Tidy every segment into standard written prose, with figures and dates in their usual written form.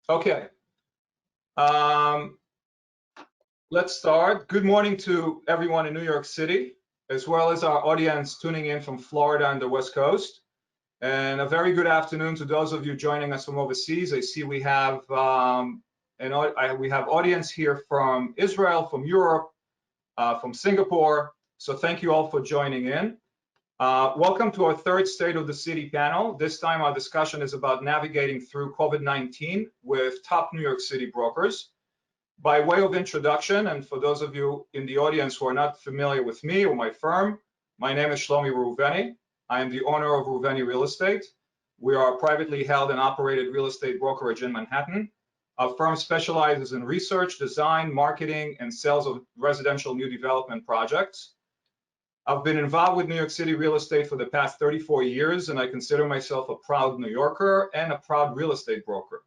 Okay, let's start. Good morning to everyone in New York City, as well as our audience tuning in from Florida and the West Coast. And a very good afternoon to those of you joining us from overseas. I see we have audience here from Israel, from Europe, from Singapore. So thank you all for joining in. Welcome to our third State of the City panel. This time our discussion is about navigating through COVID-19 with top New York City brokers. By way of introduction, and for those of you in the audience who are not familiar with me or my firm, my name is Shlomi Reuveni. I am the owner of Reuveni Real Estate. We are a privately held and operated real estate brokerage in Manhattan. Our firm specializes in research, design, marketing, and sales of residential new development projects. I've been involved with New York City real estate for the past 34 years, and I consider myself a proud New Yorker and a proud real estate broker.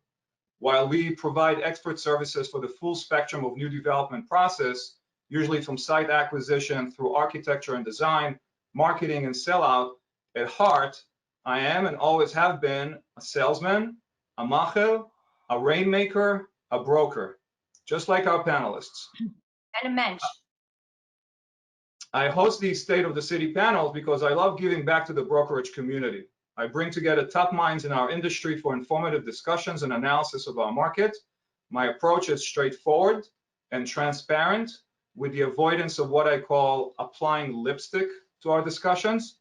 While we provide expert services for the full spectrum of new development process, usually from site acquisition through architecture and design, marketing and sellout, at heart, I am and always have been a salesman, a macher, a rainmaker, a broker, just like our panelists. And a mensch. I host these State of the City panels because I love giving back to the brokerage community. I bring together top minds in our industry for informative discussions and analysis of our market. My approach is straightforward and transparent, with the avoidance of what I call applying lipstick to our discussions.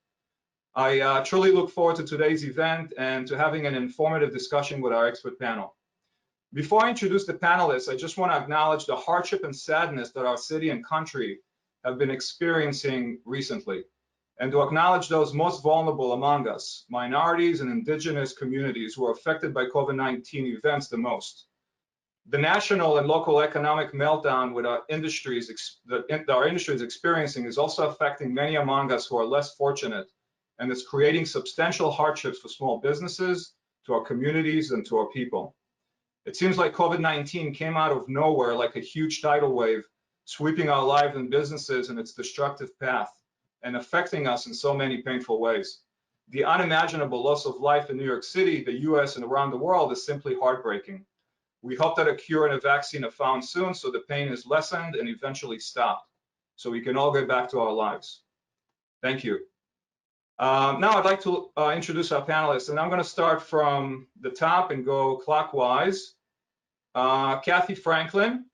I truly look forward to today's event and to having an informative discussion with our expert panel. Before I introduce the panelists, I just want to acknowledge the hardship and sadness that our city and country have been experiencing recently, and to acknowledge those most vulnerable among us, minorities and indigenous communities who are affected by COVID-19 events the most. The national and local economic meltdown with our industry is experiencing is also affecting many among us who are less fortunate, and it's creating substantial hardships for small businesses, to our communities, and to our people. It seems like COVID-19 came out of nowhere like a huge tidal wave, sweeping our lives and businesses in its destructive path and affecting us in so many painful ways. The unimaginable loss of life in New York City, the US, and around the world is simply heartbreaking. We hope that a cure and a vaccine are found soon so the pain is lessened and eventually stopped, so we can all get back to our lives. Thank you. Now I'd like to introduce our panelists, and I'm going to start from the top and go clockwise. Kathy Franklin,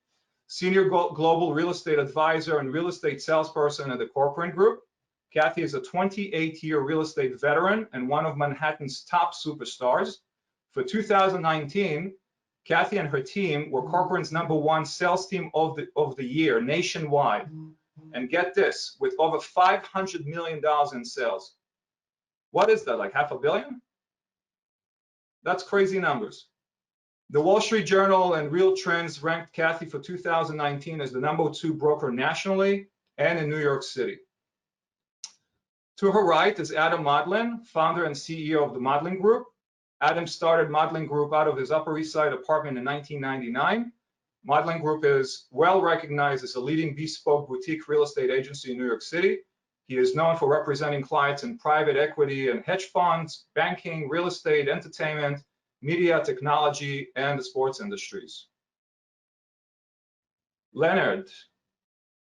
Senior Global Real Estate Advisor and Real Estate Salesperson at the Corcoran Group. Kathy is a 28-year real estate veteran and one of Manhattan's top superstars. For 2019, Kathy and her team were Corcoran's #1 sales team of the year nationwide. And get this, with over $500 million in sales. What is that, like $500 million? That's crazy numbers. The Wall Street Journal and Real Trends ranked Kathy for 2019 as the #2 broker nationally and in New York City. To her right is Adam Modlin, founder and CEO of the Modlin Group. Adam started Modlin Group out of his Upper East Side apartment in 1999. Modlin Group is well recognized as a leading bespoke boutique real estate agency in New York City. He is known for representing clients in private equity and hedge funds, banking, real estate, entertainment, media, technology, and the sports industries. Leonard,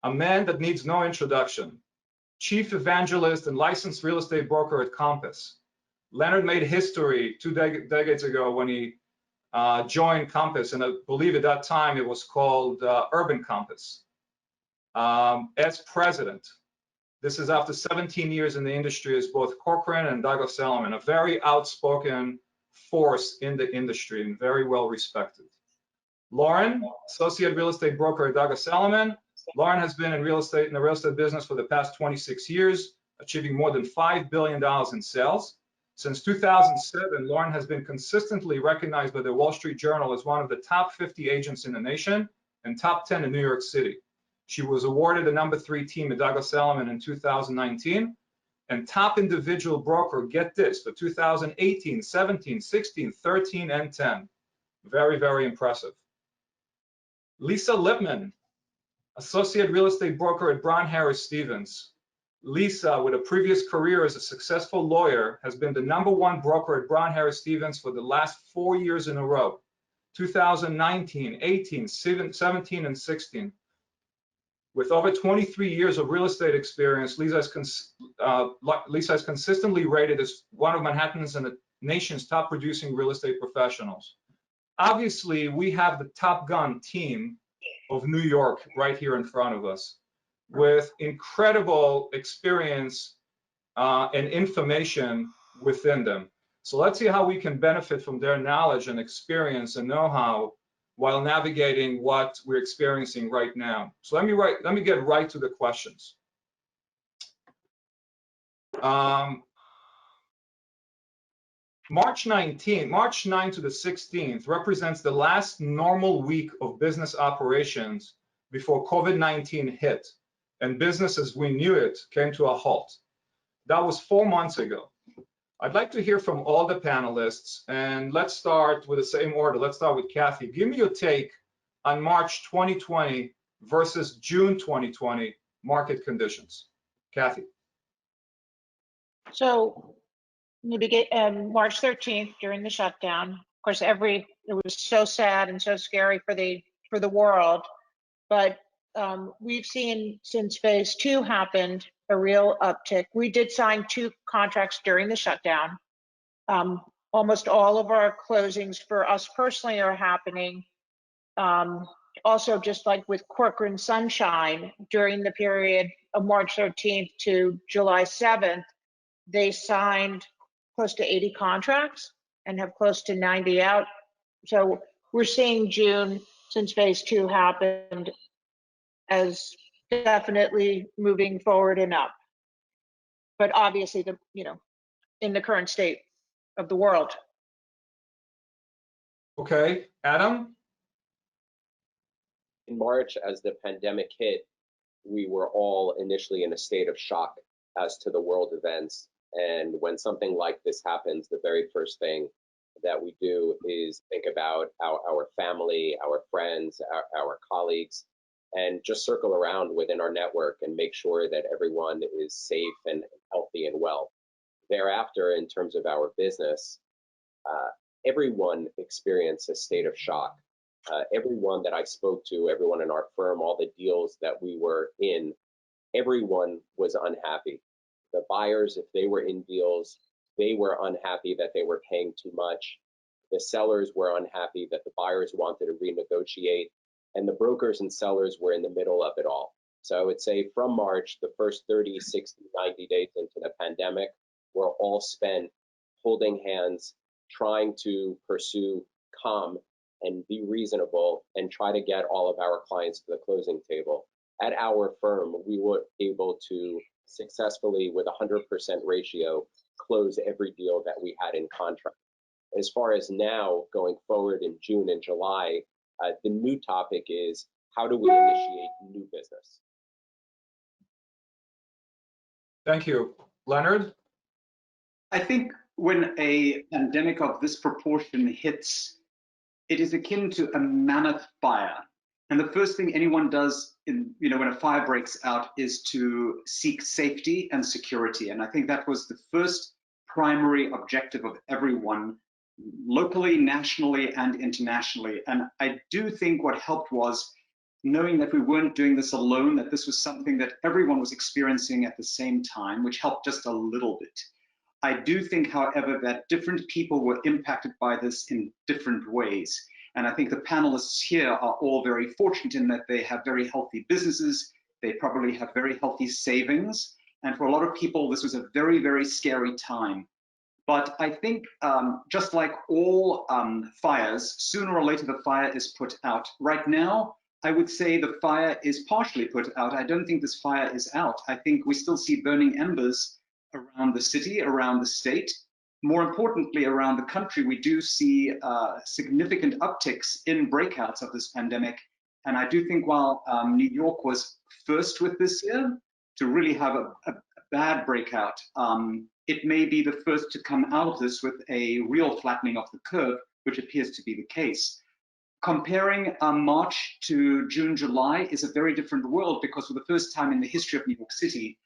a man that needs no introduction, chief evangelist and licensed real estate broker at Compass. Leonard made history 2 decades ago when he joined Compass, and I believe at that time it was called Urban Compass. As president, this is after 17 years in the industry as both Corcoran and Douglas Elliman, a very outspoken force in the industry and very well respected. Lauren, associate real estate broker at Douglas Elliman. Lauren has been in the real estate business for the past 26 years, achieving more than $5 billion in sales. Since 2007, Lauren has been consistently recognized by the Wall Street Journal as one of the top 50 agents in the nation and top 10 in New York City. She was awarded the #3 team at Douglas Elliman in 2019 and top individual broker, get this, for 2018, 17, 16, 13, and 10. Very, very impressive. Lisa Lipman, associate real estate broker at Brown Harris Stevens. Lisa, with a previous career as a successful lawyer, has been the #1 broker at Brown Harris Stevens for the last 4 years in a row. 2019, 18, 17, and 16. With over 23 years of real estate experience, Lisa is consistently rated as one of Manhattan's and the nation's top producing real estate professionals. Obviously, we have the Top Gun team of New York right here in front of us with incredible experience and information within them. So let's see how we can benefit from their knowledge and experience and know-how while navigating what we're experiencing right now. So let me get right to the questions. March 9 to the 16th represents the last normal week of business operations before COVID-19 hit and business as we knew it came to a halt. That was 4 months ago. I'd like to hear from all the panelists, and let's start with the same order. Let's start with Kathy. Give me your take on March 2020 versus June 2020 market conditions. Kathy. So maybe March 13th during the shutdown. Of course, it was so sad and so scary for the world, but we've seen since phase 2 happened a real uptick. We did sign 2 contracts during the shutdown. Almost all of our closings for us personally are happening. Also, just like with Corcoran Sunshine, during the period of March 13th to July 7th, they signed close to 80 contracts and have close to 90 out. So we're seeing June, since phase 2 happened, as definitely moving forward and up. But obviously, in the current state of the world. Okay, Adam? In March, as the pandemic hit, we were all initially in a state of shock as to the world events. And when something like this happens, the very first thing that we do is think about our family, our friends, our colleagues, and just circle around within our network and make sure that everyone is safe and healthy and well. Thereafter, in terms of our business, everyone experienced a state of shock. Everyone that I spoke to, everyone in our firm, all the deals that we were in, everyone was unhappy. The buyers, if they were in deals, they were unhappy that they were paying too much. The sellers were unhappy that the buyers wanted to renegotiate, and the brokers and sellers were in the middle of it all. So I would say from March, the first 30, 60, 90 days into the pandemic were all spent holding hands, trying to pursue calm and be reasonable and try to get all of our clients to the closing table. At our firm, we were able to successfully, with a 100% ratio, close every deal that we had in contract. As far as now, going forward in June and July, the new topic is how do we initiate new business? Thank you. Leonard? I think when a pandemic of this proportion hits, it is akin to a mammoth fire. And the first thing anyone does when a fire breaks out is to seek safety and security. And I think that was the first primary objective of everyone, locally, nationally, and internationally. And I do think what helped was knowing that we weren't doing this alone, that this was something that everyone was experiencing at the same time, which helped just a little bit. I do think, however, that different people were impacted by this in different ways. And I think the panelists here are all very fortunate in that they have very healthy businesses. They probably have very healthy savings. And for a lot of people, this was a very, very scary time. But I think just like all fires, sooner or later the fire is put out. Right now, I would say the fire is partially put out. I don't think this fire is out. I think we still see burning embers around the city, around the state. More importantly, around the country, we do see significant upticks in breakouts of this pandemic. And I do think while New York was first with this year to really have a bad breakout, it may be the first to come out of this with a real flattening of the curve, which appears to be the case. Comparing March to June, July is a very different world because for the first time in the history of New York City,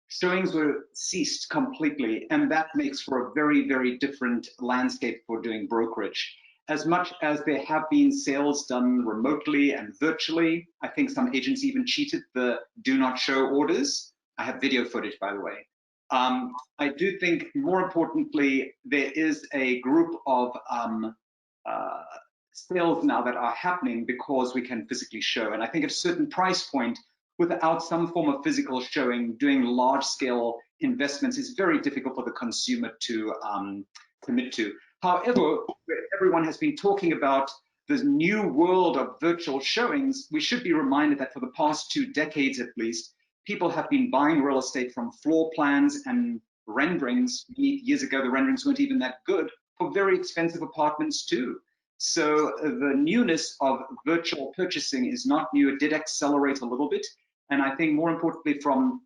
showings were ceased completely, and that makes for a very, very different landscape for doing brokerage. as much as there have been sales done remotely and virtually. I think some agents even cheated the do not show orders. I have video footage, by the way. I do think, more importantly, there is a group of sales now that are happening because we can physically show. And I think at a certain price point, without some form of physical showing, doing large scale investments is very difficult for the consumer to commit to. However, everyone has been talking about this new world of virtual showings. We should be reminded that for the past 2 decades at least, people have been buying real estate from floor plans and renderings. Years ago, the renderings weren't even that good, for very expensive apartments too. So the newness of virtual purchasing is not new. It did accelerate a little bit. And I think more importantly, from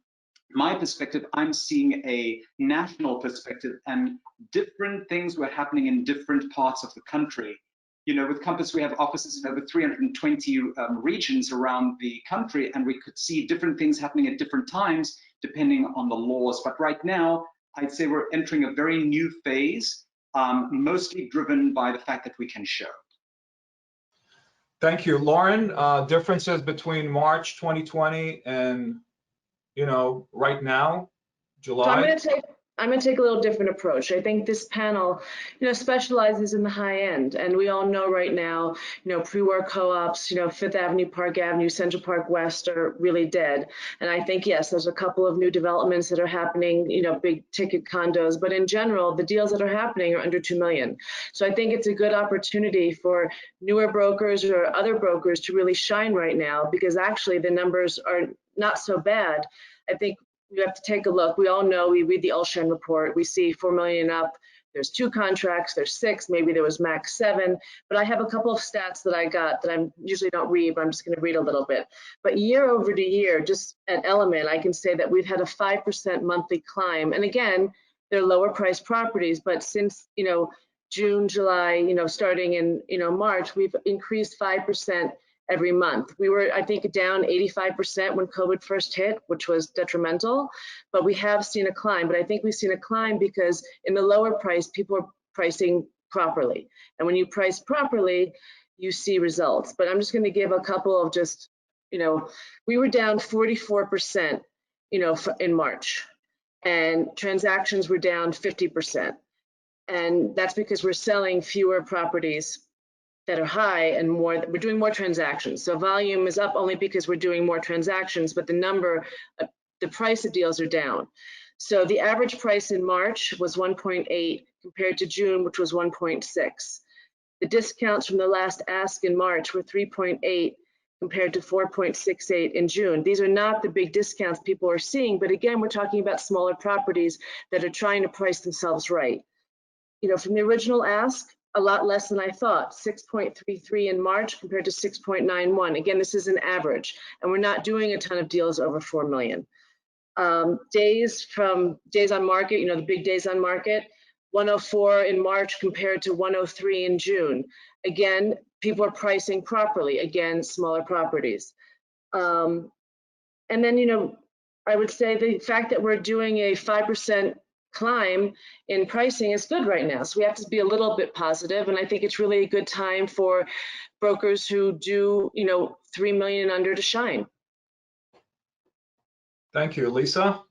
my perspective, I'm seeing a national perspective, and different things were happening in different parts of the country. You know, with Compass, we have offices in over 320 regions around the country, and we could see different things happening at different times depending on the laws. But right now, I'd say we're entering a very new phase, mostly driven by the fact that we can show. Thank you. Lauren, differences between March 2020 and, you know, right now, July? So I'm going to take a little different approach. I think this panel, you know, specializes in the high end, and we all know right now, you know, pre-war co-ops, you know, Fifth Avenue, Park Avenue, Central Park West are really dead. And I think, yes, there's a couple of new developments that are happening, you know, big ticket condos, but in general, the deals that are happening are under 2 million. So I think it's a good opportunity for newer brokers or other brokers to really shine right now, because actually the numbers are not so bad. I think you have to take a look. We all know, we read the Ulshan report, we see 4 million up, there's 2 contracts, there's 6, maybe there was max 7, but I have a couple of stats that I got that I usually don't read, but I'm just going to read a little bit. But year over to year, just at Element, I can say that we've had a 5% monthly climb. And again, they're lower priced properties, but since, you know, June, July, you know, starting in, you know, March, we've increased 5% every month. We were, I think, down 85% when COVID first hit, which was detrimental, but we have seen a climb. But I think we've seen a climb because in the lower price, people are pricing properly. And when you price properly, you see results. But I'm just going to give a couple of just, you know, we were down 44%, you know, in March, and transactions were down 50%. And that's because we're selling fewer properties that are high and more, we're doing more transactions. So volume is up only because we're doing more transactions, but the number, the price of deals are down. So the average price in March was 1.8 compared to June, which was 1.6. The discounts from the last ask in March were 3.8 compared to 4.68 in June. These are not the big discounts people are seeing, but again, we're talking about smaller properties that are trying to price themselves right. You know, from the original ask, a lot less than I thought, 6.33 in March compared to 6.91. Again, this is an average, and we're not doing a ton of deals over 4 million. Days on market, you know, the big days on market, 104 in March compared to 103 in June. Again, people are pricing properly, again, smaller properties. And then, you know, I would say the fact that we're doing a 5% climb in pricing is good right now. So we have to be a little bit positive, and I think it's really a good time for brokers who do, you know, 3 million and under to shine. Thank you. Lisa?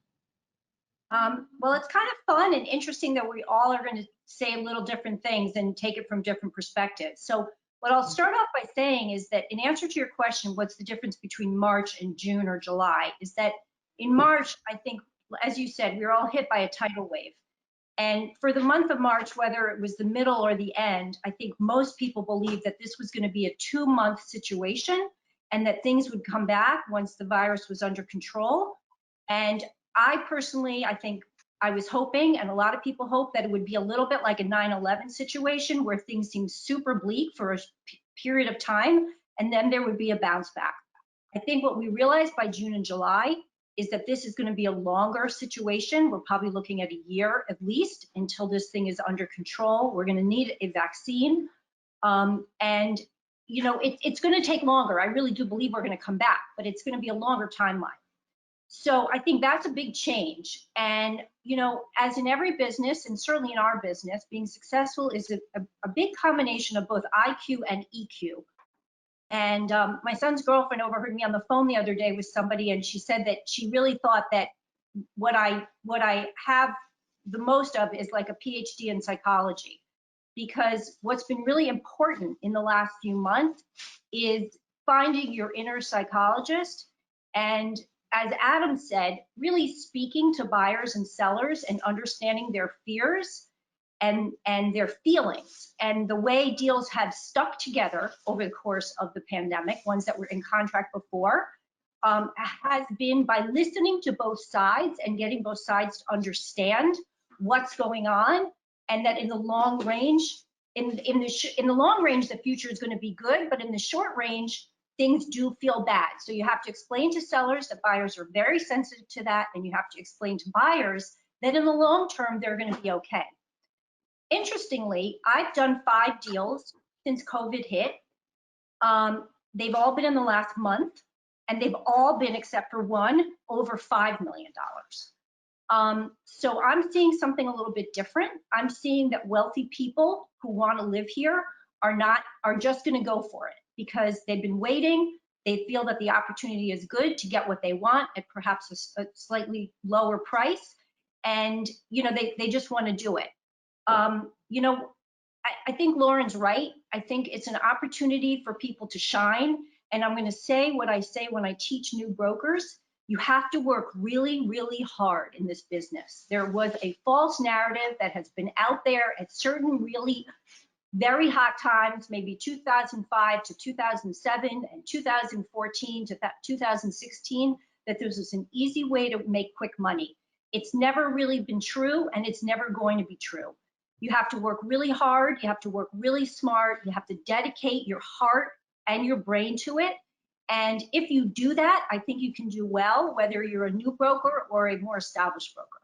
Well, it's kind of fun and interesting that we all are going to say little different things and take it from different perspectives. So what I'll start off by saying is that in answer to your question, what's the difference between March and June or July, is that in March, I think, as you said, we were all hit by a tidal wave. And for the month of March, whether it was the middle or the end, I think most people believed that this was going to be a 2-month situation and that things would come back once the virus was under control. And I personally, I think I was hoping, and a lot of people hope, that it would be a little bit like a 9/11 situation where things seemed super bleak for a period of time, and then there would be a bounce back. I think what we realized by June and July is that this is going to be a longer situation. We're probably looking at a year at least until this thing is under control. We're going to need a vaccine. And, you know, it's going to take longer. I really do believe we're going to come back, but it's going to be a longer timeline. So I think that's a big change. And, you know, as in every business, and certainly in our business, being successful is a big combination of both IQ and EQ. And my son's girlfriend overheard me on the phone the other day with somebody, and she said that she really thought that what I have the most of is like a PhD in psychology, because what's been really important in the last few months is finding your inner psychologist, and as Adam said, really speaking to buyers and sellers and understanding their fears and their feelings, and the way deals have stuck together over the course of the pandemic, ones that were in contract before, has been by listening to both sides and getting both sides to understand what's going on, and that in the long range, in the long range, the future is going to be good, but in the short range, things do feel bad. So you have to explain to sellers that buyers are very sensitive to that, and you have to explain to buyers that in the long term, they're going to be okay. Interestingly, I've done 5 deals since COVID hit. They've all been in the last month, and they've all been, except for one, over $5 million. So I'm seeing something a little bit different. I'm seeing that wealthy people who want to live here are just going to go for it because they've been waiting. They feel that the opportunity is good to get what they want at perhaps a slightly lower price, and you know they just want to do it. You know, I think Lauren's right. I think it's an opportunity for people to shine. And I'm going to say what I say when I teach new brokers. You have to work really, really hard in this business. There was a false narrative that has been out there at certain really very hot times, maybe 2005 to 2007 and 2014 to 2016, that there was an easy way to make quick money. It's never really been true, and it's never going to be true. You have to work really hard. You have to work really smart. You have to dedicate your heart and your brain to it. And if you do that, I think you can do well, whether you're a new broker or a more established broker.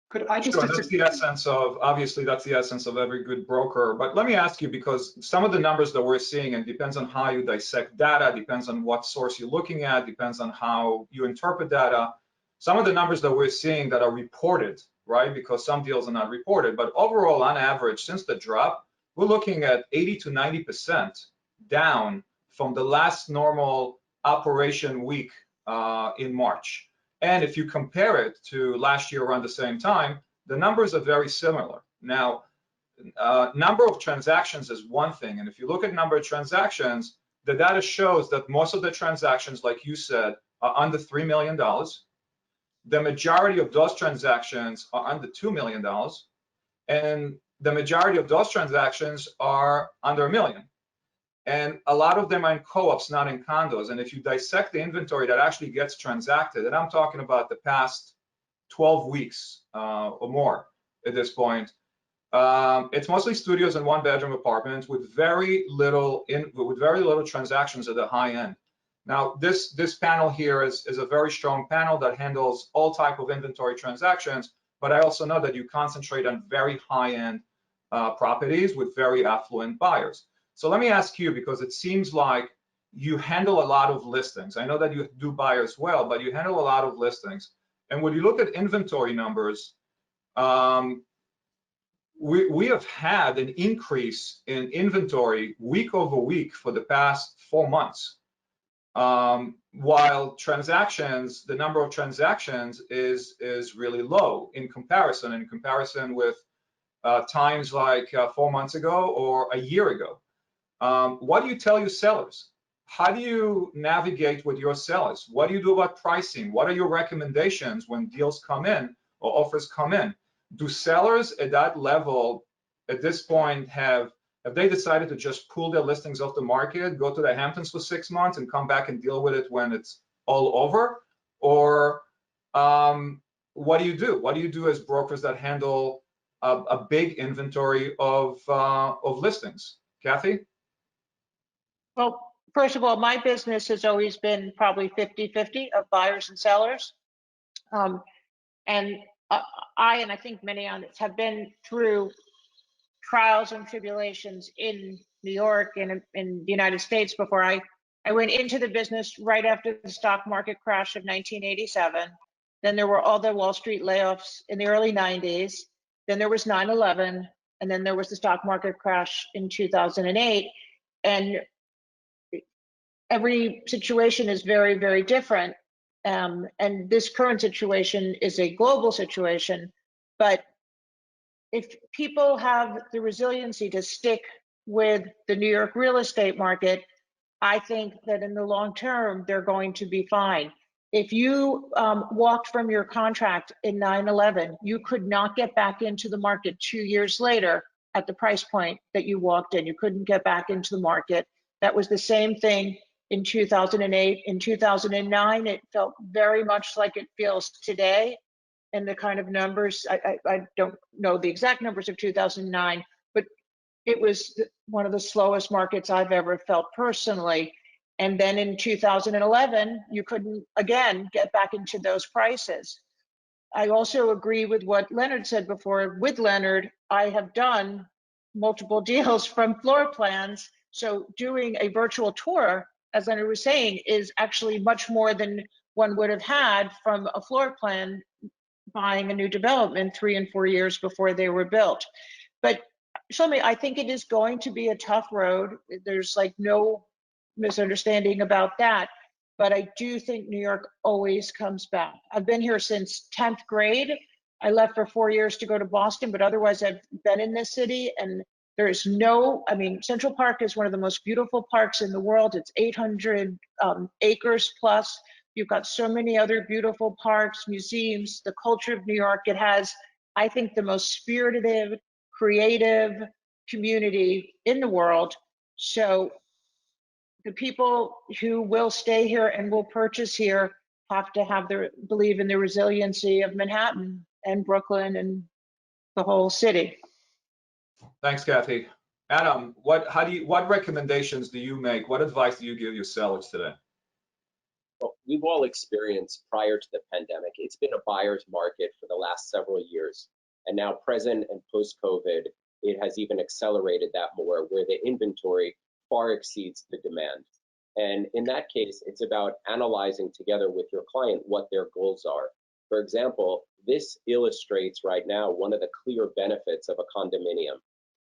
Could I just? Sure, that's the essence of, obviously, that's the essence of every good broker. But let me ask you, because some of the numbers that we're seeing, and depends on how you dissect data, depends on what source you're looking at, depends on how you interpret data. Some of the numbers that we're seeing that are reported, right, because some deals are not reported, but overall, on average, since the drop, we're looking at 80 to 90% down from the last normal operation week in March. And if you compare it to last year around the same time, the numbers are very similar. Now, number of transactions is one thing. And if you look at number of transactions, the data shows that most of the transactions, like you said, are under $3 million. The majority of those transactions are under $2 million. And the majority of those transactions are under $1 million. And a lot of them are in co-ops, not in condos. And if you dissect the inventory that actually gets transacted, and I'm talking about the past 12 weeks or more at this point, it's mostly studios and 1-bedroom apartments with very little transactions at the high end. Now, this panel here is a very strong panel that handles all type of inventory transactions, but I also know that you concentrate on very high-end properties with very affluent buyers. So let me ask you, because it seems like you handle a lot of listings. I know that you do buy as well, but you handle a lot of listings. And when you look at inventory numbers, we have had an increase in inventory week over week for the past 4 months. While transactions, the number of transactions is really low in comparison with times like 4 months ago or a year ago. What do you tell your sellers? How do you navigate with your sellers? What do you do about pricing? What are your recommendations when deals come in or offers come in? Do sellers at that level, at this point, have they decided to just pull their listings off the market, go to the Hamptons for 6 months and come back and deal with it when it's all over? Or what do you do? What do you do as brokers that handle a big inventory of listings? Kathy? Well, first of all, my business has always been probably 50-50 of buyers and sellers. And I think many on this have been through trials and tribulations in New York and in the United States before I I went into the business right after the stock market crash of 1987. Then there were all the Wall Street layoffs in the early 90s. Then there was 9/11, and then there was the stock market crash in 2008. And every situation is very, very different. And this current situation is a global situation. But if people have the resiliency to stick with the New York real estate market, I think that in the long term, they're going to be fine. If you walked from your contract in 9/11, you could not get back into the market 2 years later at the price point that you walked in. You couldn't get back into the market. That was the same thing in 2008. In 2009, it felt very much like it feels today. And the kind of numbers, I don't know the exact numbers of 2009, but it was one of the slowest markets I've ever felt personally. And then in 2011, you couldn't, again, get back into those prices. I also agree with what Leonard said before. With Leonard, I have done multiple deals from floor plans. So doing a virtual tour, as Leonard was saying, is actually much more than one would have had from a floor plan buying a new development 3 and 4 years before they were built. But Shlomi, I think it is going to be a tough road. There's like no misunderstanding about that. But I do think New York always comes back. I've been here since 10th grade. I left for 4 years to go to Boston, but otherwise I've been in this city, and there is no, I mean, Central Park is one of the most beautiful parks in the world. It's 800 acres plus. You've got so many other beautiful parks, museums, the culture of New York. It has, I think, the most spirited, creative community in the world. So the people who will stay here and will purchase here have to have their believe in the resiliency of Manhattan and Brooklyn and the whole city. Thanks, Kathy. Adam, what recommendations do you make? What advice do you give your sellers today? Well, we've all experienced prior to the pandemic, it's been a buyer's market for the last several years. And now present and post-COVID, it has even accelerated that more, where the inventory far exceeds the demand. And in that case, it's about analyzing together with your client what their goals are. For example, this illustrates right now one of the clear benefits of a condominium.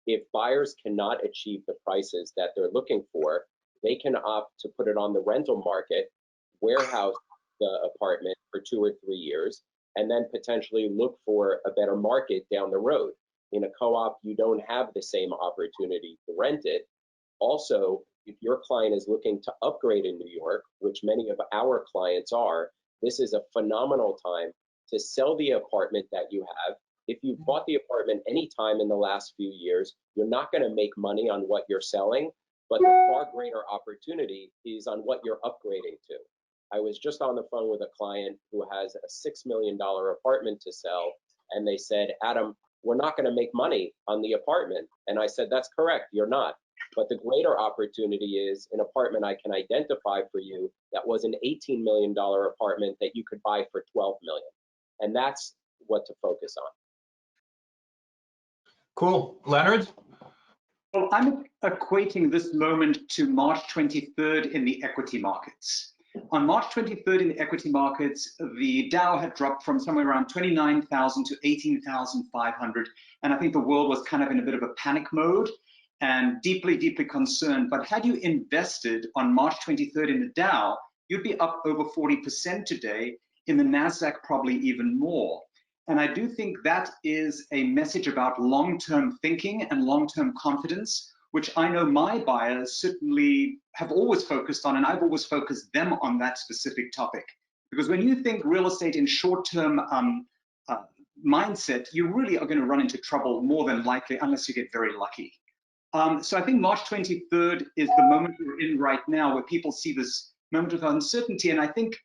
If buyers cannot achieve the prices that they're looking for, they can opt to put it on the rental market, warehouse the apartment for 2 or 3 years, and then potentially look for a better market down the road. In a co-op, you don't have the same opportunity to rent it. Also, if your client is looking to upgrade in New York, which many of our clients are, this is a phenomenal time to sell the apartment that you have. If you bought the apartment any time in the last few years, you're not going to make money on what you're selling, but the far greater opportunity is on what you're upgrading to. I was just on the phone with a client who has a $6 million apartment to sell, and they said, Adam, we're not going to make money on the apartment. And I said, that's correct, you're not. But the greater opportunity is an apartment I can identify for you that was an $18 million apartment that you could buy for $12 million. And that's what to focus on. Cool. Leonard? Well, I'm equating this moment to March 23rd in the equity markets. On March 23rd in the equity markets, the Dow had dropped from somewhere around 29,000 to 18,500. And I think the world was kind of in a bit of a panic mode and deeply, deeply concerned. But had you invested on March 23rd in the Dow, you'd be up over 40% today. In the NASDAQ, probably even more. And I do think that is a message about long-term thinking and long-term confidence, which I know my buyers certainly have always focused on, and I've always focused them on that specific topic. Because when you think real estate in short-term mindset, you really are going to run into trouble more than likely, unless you get very lucky. So I think March 23rd is the moment we're in right now, where people see this moment of uncertainty. And I think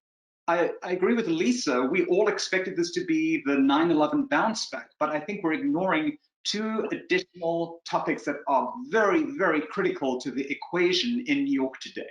I agree with Lisa. We all expected this to be the 9/11 bounce back, but I think we're ignoring two additional topics that are very, very critical to the equation in New York today.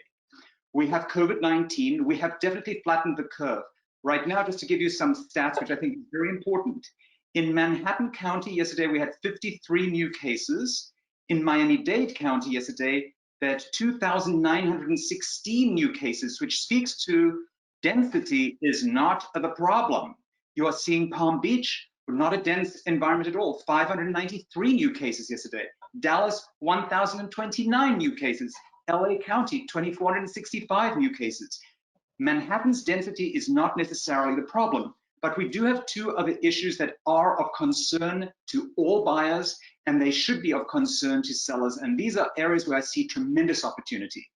We have COVID-19. We have definitely flattened the curve. Right now, just to give you some stats, which I think is very important, in Manhattan County yesterday, we had 53 new cases. In Miami-Dade County yesterday, that 2,916 new cases, which speaks to density is not the problem. You are seeing Palm Beach, not a dense environment at all, 593 new cases yesterday. Dallas, 1,029 new cases. LA County, 2,465 new cases. Manhattan's density is not necessarily the problem, but we do have two other issues that are of concern to all buyers, and they should be of concern to sellers. And these are areas where I see tremendous opportunity.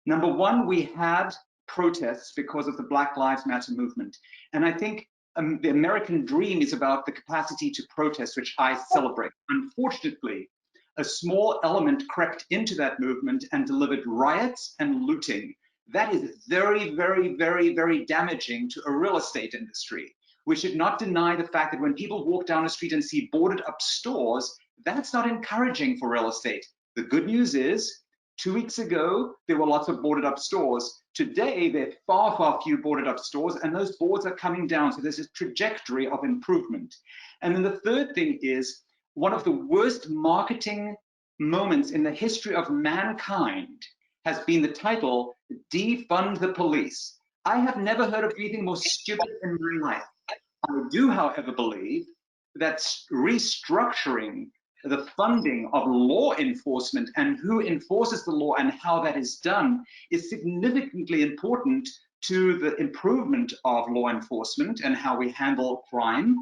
Number one, we had protests because of the Black Lives Matter movement. And I think the American dream is about the capacity to protest, which I celebrate. Unfortunately, a small element crept into that movement and delivered riots and looting. That is very, very, very, very damaging to a real estate industry. We should not deny the fact that when people walk down the street and see boarded up stores, that's not encouraging for real estate. The good news is, 2 weeks ago, there were lots of boarded up stores. Today, there are far, far few boarded up stores, and those boards are coming down. So there's a trajectory of improvement. And then the third thing is, one of the worst marketing moments in the history of mankind has been the title, Defund the Police. I have never heard of anything more stupid in my life. I do, however, believe that restructuring the funding of law enforcement and who enforces the law and how that is done is significantly important to the improvement of law enforcement and how we handle crime.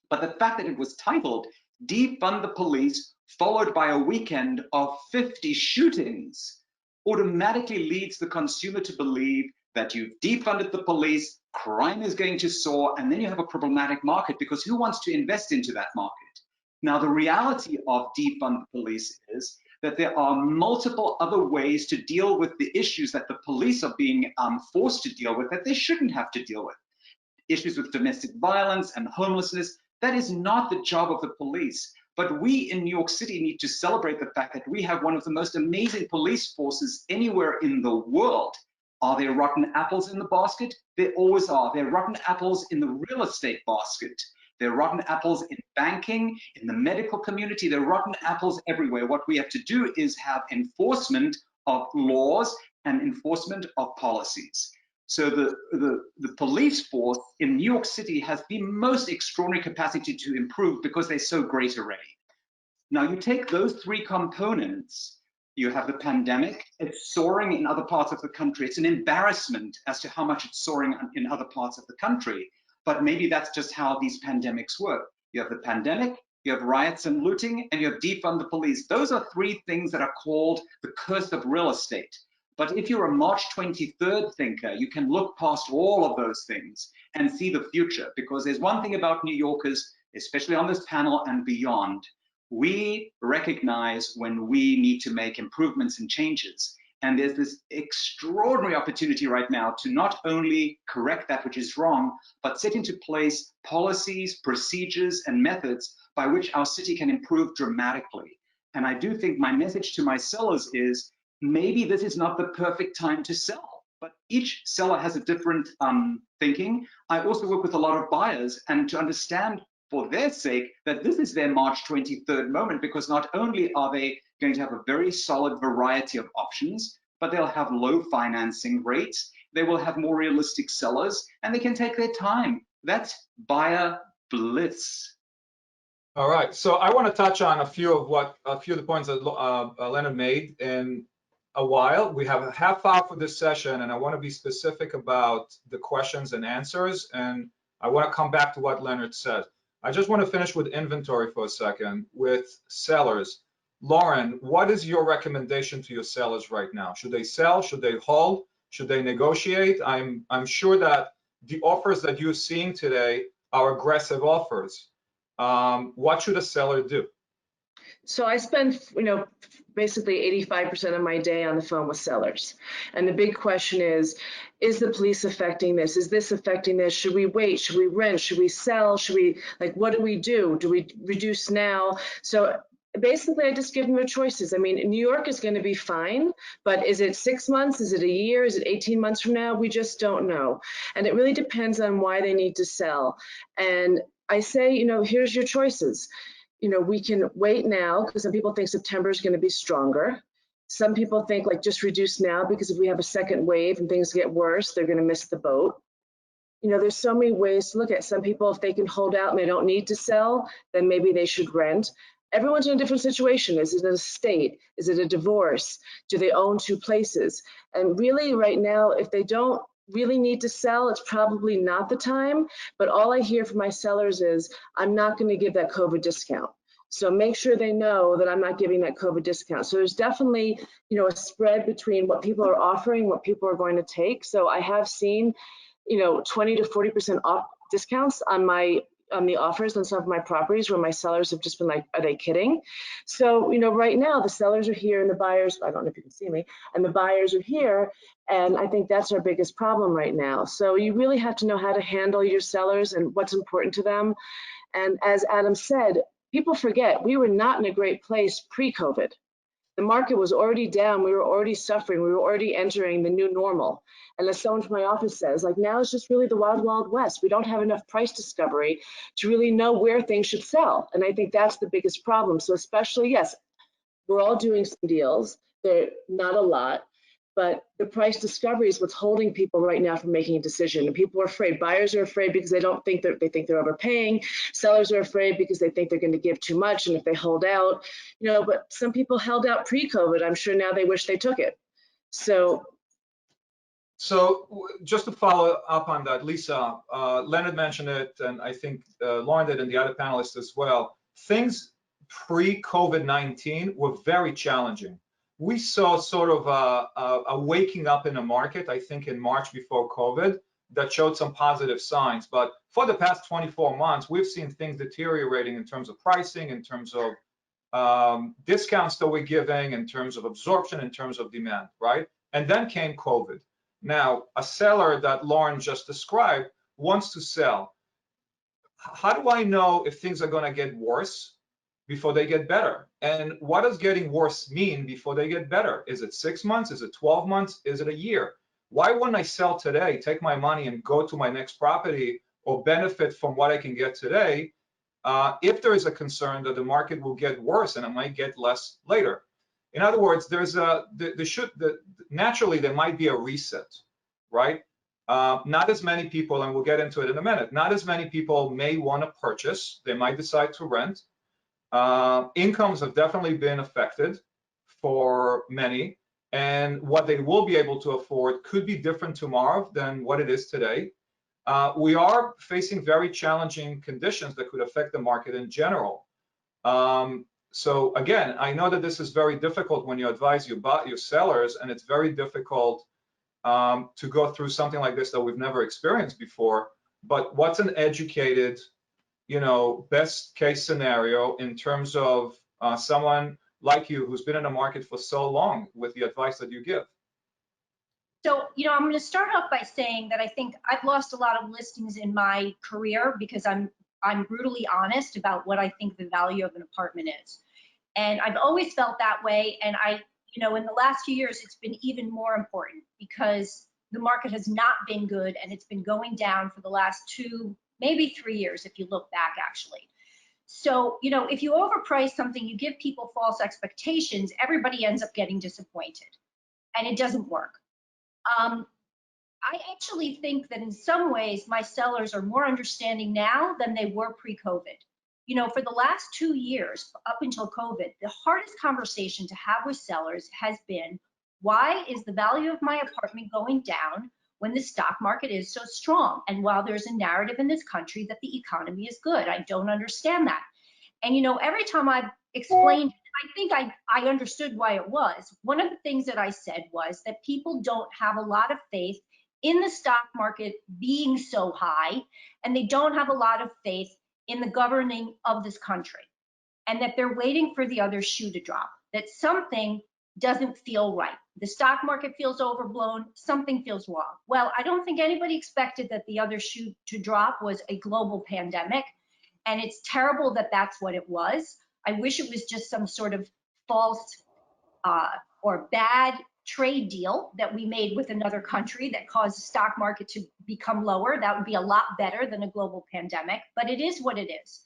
But the fact that it was titled Defund the Police, followed by a weekend of 50 shootings, automatically leads the consumer to believe that you've defunded the police, crime is going to soar, and then you have a problematic market, because who wants to invest into that market? Now, the reality of defund the police is that there are multiple other ways to deal with the issues that the police are being forced to deal with that they shouldn't have to deal with. Issues with domestic violence and homelessness, that is not the job of the police. But we in New York City need to celebrate the fact that we have one of the most amazing police forces anywhere in the world. Are there rotten apples in the basket? There always are. There are rotten apples in the real estate basket. There are rotten apples in banking, in the medical community. There are rotten apples everywhere. What we have to do is have enforcement of laws and enforcement of policies. So the police force in New York City has the most extraordinary capacity to improve because they're so great already. Now you take those three components, you have the pandemic, it's soaring in other parts of the country. It's an embarrassment as to how much it's soaring in other parts of the country, but maybe that's just how these pandemics work. You have the pandemic, you have riots and looting, and you have defund the police. Those are three things that are called the curse of real estate. But if you're a March 23rd thinker, you can look past all of those things and see the future, because there's one thing about New Yorkers, especially on this panel and beyond, we recognize when we need to make improvements and changes. And there's this extraordinary opportunity right now to not only correct that which is wrong, but set into place policies, procedures, and methods by which our city can improve dramatically. And I do think my message to my sellers is, maybe this is not the perfect time to sell, but each seller has a different thinking. I also work with a lot of buyers, and to understand for their sake that this is their March 23rd moment, because not only are they going to have a very solid variety of options, but they'll have low financing rates, they will have more realistic sellers, and they can take their time. That's buyer bliss. All right, so I want to touch on a few of the points that Leonard made in a while. We have a half hour for this session, and I want to be specific about the questions and answers, and I want to come back to what Leonard said. I just want to finish with inventory for a second with sellers. Lauren, what is your recommendation to your sellers right now? Should they sell? Should they hold? Should they negotiate? I'm sure that the offers that you're seeing today are aggressive offers. What should a seller do? So I spend, basically 85% of my day on the phone with sellers. And the big question is the police affecting this? Is this affecting this? Should we wait? Should we rent? Should we sell? Should we, what do we do? Do we reduce now? So basically, I just give them the choices. I mean, New York is going to be fine, but is it 6 months? Is it a year? Is it 18 months from now? We just don't know. And it really depends on why they need to sell. And I say, here's your choices. We can wait now because some people think September is going to be stronger. Some people think like just reduce now because if we have a second wave and things get worse, they're going to miss the boat. You know, there's so many ways to look at it. Some people, if they can hold out and they don't need to sell, then maybe they should rent. Everyone's in a different situation. Is it an estate? Is it a divorce? Do they own two places? And really right now, if they don't really need to sell, it's probably not the time. But all I hear from my sellers is, I'm not going to give that COVID discount. So make sure they know that I'm not giving that COVID discount. So there's definitely, you know, a spread between what people are offering, what people are going to take. So I have seen, you know, 20 to 40% off discounts on the offers on some of my properties where my sellers have just been like, are they kidding? So, you know, right now the sellers are here and the buyers, I don't know if you can see me, and the buyers are here. And I think that's our biggest problem right now. So you really have to know how to handle your sellers and what's important to them. And as Adam said, people forget we were not in a great place pre-COVID. The market was already down. We were already suffering. We were already entering the new normal. And as someone from my office says, like now it's just really the wild, wild west. We don't have enough price discovery to really know where things should sell. And I think that's the biggest problem. So especially, yes, we're all doing some deals. They're not a lot, but the price discovery is what's holding people right now from making a decision. And people are afraid. Buyers are afraid because they think they're overpaying. Sellers are afraid because they think they're going to give too much. And if they hold out, you know, but some people held out pre-COVID. I'm sure now they wish they took it. So just to follow up on that, Lisa, Leonard mentioned it, and I think Lauren did, and the other panelists as well. Things pre-COVID-19 were very challenging. We saw sort of a waking up in the market, I think in March before COVID, that showed some positive signs. But for the past 24 months, we've seen things deteriorating in terms of pricing, in terms of discounts that we're giving, in terms of absorption, in terms of demand, right? And then came COVID. Now, a seller that Lauren just described wants to sell. How do I know if things are going to get worse before they get better? And what does getting worse mean before they get better? Is it 6 months? Is it 12 months? Is it a year? Why wouldn't I sell today, take my money and go to my next property or benefit from what I can get today if there is a concern that the market will get worse and it might get less later? In other words, naturally there might be a reset, right? Not as many people, and we'll get into it in a minute, not as many people may want to purchase. They might decide to rent. Incomes have definitely been affected for many, and what they will be able to afford could be different tomorrow than what it is today. We are facing very challenging conditions that could affect the market in general. So again, I know that this is very difficult when you advise your sellers, and it's very difficult to go through something like this that we've never experienced before. But what's an educated, you know, best case scenario in terms of someone like you who's been in the market for so long with the advice that you give? So, you know, I'm going to start off by saying that I think I've lost a lot of listings in my career because I'm brutally honest about what I think the value of an apartment is. And I've always felt that way. And you know, in the last few years, it's been even more important because the market has not been good and it's been going down for the last 2, maybe 3 years, if you look back, actually. So, you know, if you overprice something, you give people false expectations, everybody ends up getting disappointed and it doesn't work. I actually think that in some ways, my sellers are more understanding now than they were pre-COVID. You know, for the last 2 years, up until COVID, the hardest conversation to have with sellers has been, why is the value of my apartment going down when the stock market is so strong? And while there's a narrative in this country that the economy is good, I don't understand that. And, you know, every time I've explained, I think I understood why it was. One of the things that I said was that people don't have a lot of faith in the stock market being so high, and they don't have a lot of faith in the governing of this country, and that they're waiting for the other shoe to drop, that something doesn't feel right. The stock market feels overblown, something feels wrong. Well, I don't think anybody expected that the other shoe to drop was a global pandemic, and it's terrible that that's what it was. I wish it was just some sort of false or bad trade deal that we made with another country that caused the stock market to become lower. That would be a lot better than a global pandemic, but it is what it is.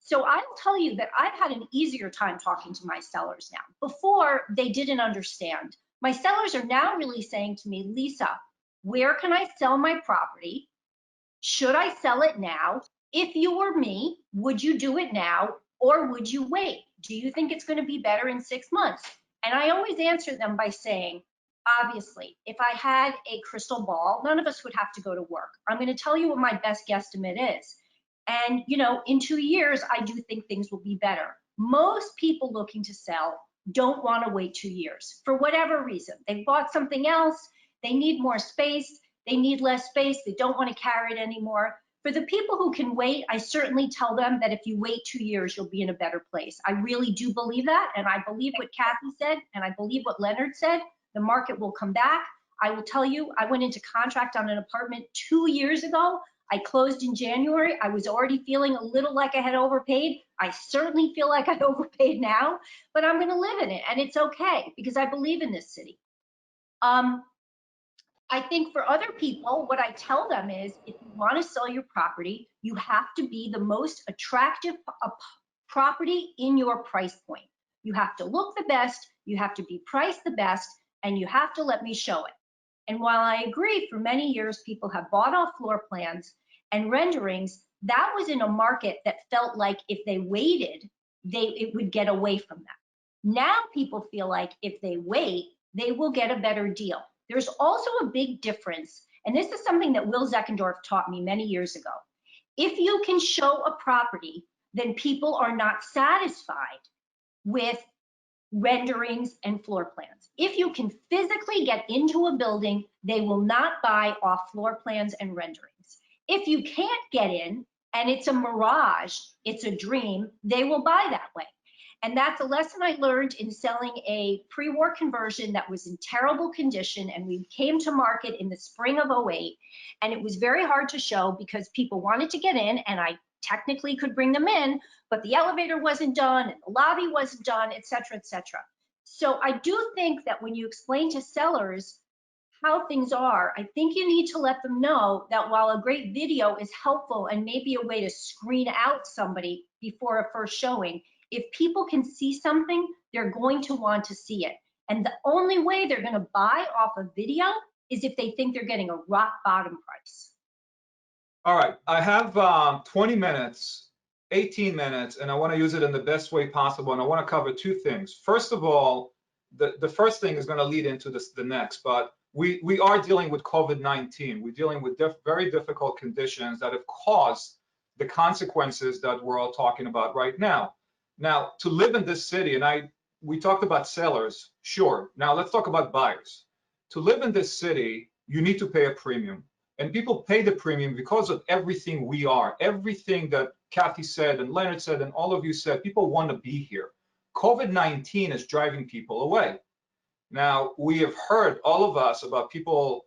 So I'll tell you that I've had an easier time talking to my sellers now. Before, they didn't understand. My sellers are now really saying to me, Lisa, where can I sell my property? Should I sell it now? If you were me, would you do it now or would you wait? Do you think it's going to be better in 6 months? And I always answer them by saying, obviously, if I had a crystal ball, none of us would have to go to work. I'm going to tell you what my best guesstimate is. And, you know, in 2 years, I do think things will be better. Most people looking to sell don't want to wait 2 years for whatever reason. They bought something else, they need more space, they need less space, they don't want to carry it anymore. For the people who can wait, I certainly tell them that if you wait 2 years, you'll be in a better place. I really do believe that, and I believe what Kathy said, and I believe what Leonard said. The market will come back. I will tell you, I went into contract on an apartment 2 years ago. I closed in January. I was already feeling a little like I had overpaid. I certainly feel like I overpaid now, but I'm going to live in it, and it's okay because I believe in this city. I think for other people, what I tell them is if you want to sell your property, you have to be the most attractive property in your price point. You have to look the best, you have to be priced the best, and you have to let me show it. And while I agree for many years people have bought off floor plans and renderings, that was in a market that felt like if they waited, it would get away from them. Now people feel like if they wait, they will get a better deal. There's also a big difference, and this is something that Will Zeckendorf taught me many years ago. If you can show a property, then people are not satisfied with renderings and floor plans. If you can physically get into a building, they will not buy off floor plans and renderings. If you can't get in and it's a mirage, it's a dream, they will buy that way. And that's a lesson I learned in selling a pre-war conversion that was in terrible condition, and we came to market in the spring of 08, and it was very hard to show because people wanted to get in, and I technically could bring them in, but the elevator wasn't done, and the lobby wasn't done, et cetera, et cetera. So I do think that when you explain to sellers how things are, I think you need to let them know that while a great video is helpful and maybe a way to screen out somebody before a first showing, if people can see something, they're going to want to see it. And the only way they're going to buy off a video is if they think they're getting a rock bottom price. All right, I have 20 minutes, 18 minutes, and I want to use it in the best way possible. And I want to cover two things. First of all, the first thing is going to lead into the next, but we are dealing with COVID-19. We're dealing with very difficult conditions that have caused the consequences that we're all talking about right now. Now, to live in this city, and we talked about sellers, sure. Now let's talk about buyers. To live in this city, you need to pay a premium. And people pay the premium because of everything we are, everything that Kathy said and Leonard said and all of you said. People want to be here. COVID-19 is driving people away. Now, we have heard, all of us, about people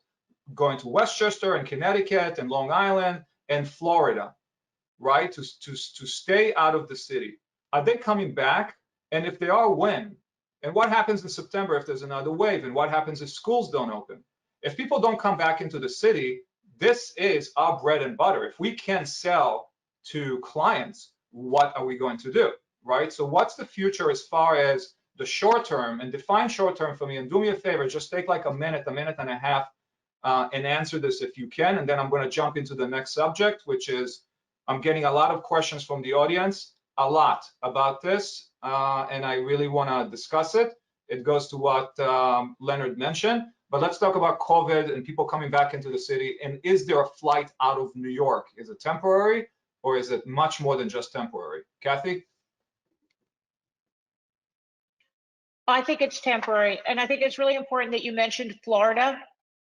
going to Westchester and Connecticut and Long Island and Florida, right, to stay out of the city. Are they coming back? And if they are, when? And what happens in September if there's another wave? And what happens if schools don't open? If people don't come back into the city, this is our bread and butter. If we can't sell to clients, what are we going to do, right? So what's the future as far as the short term? And define short term for me, and do me a favor, just take like a minute and a half and answer this if you can. And then I'm going to jump into the next subject, which is I'm getting a lot of questions from the audience, a lot about this, and I really want to discuss it. It goes to what Leonard mentioned, but let's talk about COVID and people coming back into the city. And is there a flight out of New York? Is it temporary, or is it much more than just temporary? Kathy? I think it's temporary, and I think it's really important that you mentioned Florida,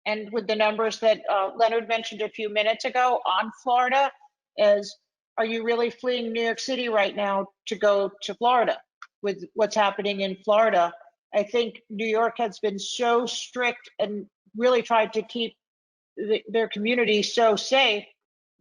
and with the numbers that Leonard mentioned a few minutes ago on Florida, are you really fleeing New York City right now to go to Florida with what's happening in Florida? I think New York has been so strict and really tried to keep their community so safe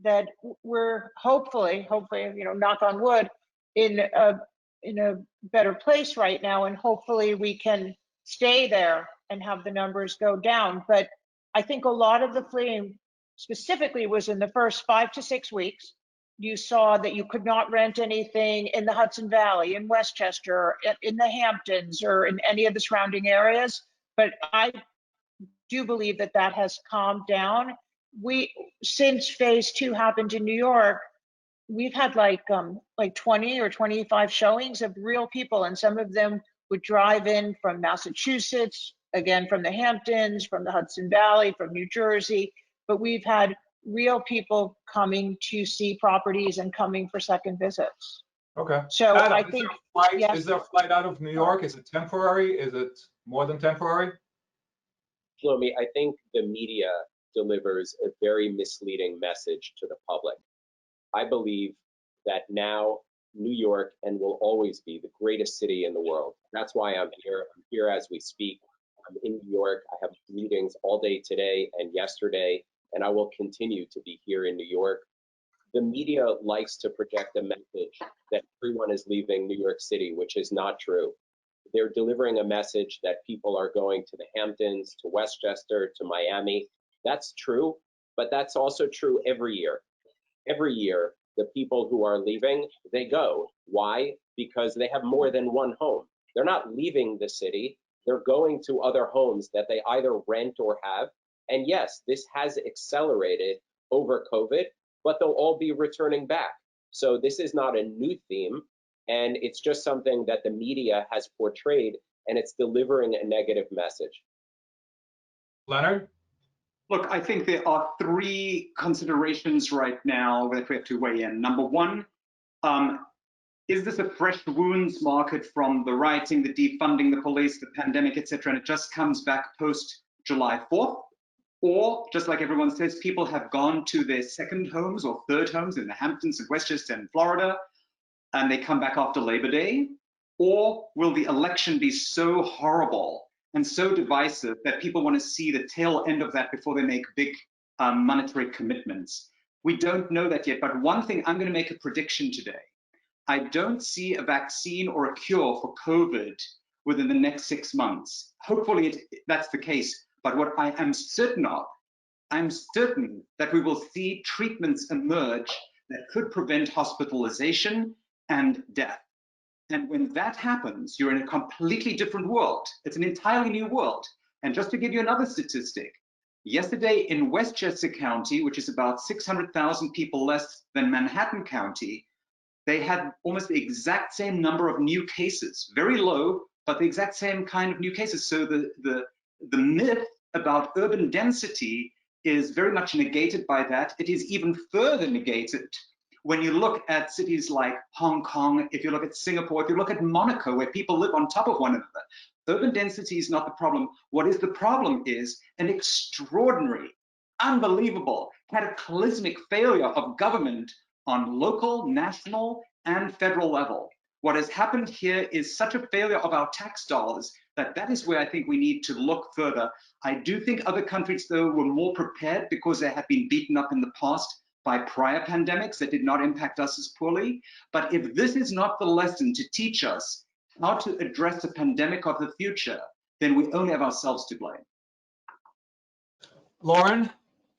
that we're hopefully, knock on wood, in a better place right now, and hopefully we can stay there and have the numbers go down. But I think a lot of the fleeing specifically was in the first 5 to 6 weeks. you saw that you could not rent anything in the Hudson Valley, in Westchester, in the Hamptons, or in any of the surrounding areas. But I do believe that that has calmed down. Since phase 2 happened in New York, we've had like 20 or 25 showings of real people, and some of them would drive in from Massachusetts, again from the Hamptons, from the Hudson Valley, from New Jersey. But we've had real people coming to see properties and coming for second visits. Okay. So Adam, I think, yes. Is there a flight out of New York? Is it temporary? Is it more than temporary? Shlomi, I think the media delivers a very misleading message to the public. I believe that now New York and will always be the greatest city in the world. That's why I'm here. I'm here as we speak. I'm in New York. I have meetings all day today and yesterday, and I will continue to be here in New York. The media likes to project a message that everyone is leaving New York City, which is not true. They're delivering a message that people are going to the Hamptons, to Westchester, to Miami. That's true, but that's also true every year. Every year, the people who are leaving, they go. Why? Because they have more than one home. They're not leaving the city. They're going to other homes that they either rent or have. And yes, this has accelerated over COVID, but they'll all be returning back. So this is not a new theme, and it's just something that the media has portrayed, and it's delivering a negative message. Leonard? Look, I think there are 3 considerations right now that we have to weigh in. Number one, is this a fresh wounds market from the rioting, the defunding the police, the pandemic, etc., and it just comes back post July 4th? Or, just like everyone says, people have gone to their second homes or third homes in the Hamptons and Westchester and Florida, and they come back after Labor Day? Or will the election be so horrible and so divisive that people want to see the tail end of that before they make big monetary commitments? We don't know that yet, but one thing, I'm going to make a prediction today. I don't see a vaccine or a cure for COVID within the next 6 months. Hopefully that's the case, but what I am certain of, I'm certain that we will see treatments emerge that could prevent hospitalization and death. And when that happens, you're in a completely different world. It's an entirely new world. And just to give you another statistic, yesterday in Westchester County, which is about 600,000 people less than Manhattan County, they had almost the exact same number of new cases, very low, but the exact same kind of new cases. So the myth about urban density is very much negated by that. It is even further negated when you look at cities like Hong Kong, if you look at Singapore, if you look at Monaco, where people live on top of one another. Urban density is not the problem. What is the problem is an extraordinary, unbelievable, cataclysmic failure of government on local, national, and federal level. What has happened here is such a failure of our tax dollars that is where I think we need to look further. I do think other countries, though, were more prepared because they have been beaten up in the past by prior pandemics that did not impact us as poorly. But if this is not the lesson to teach us how to address a pandemic of the future, then we only have ourselves to blame. Lauren,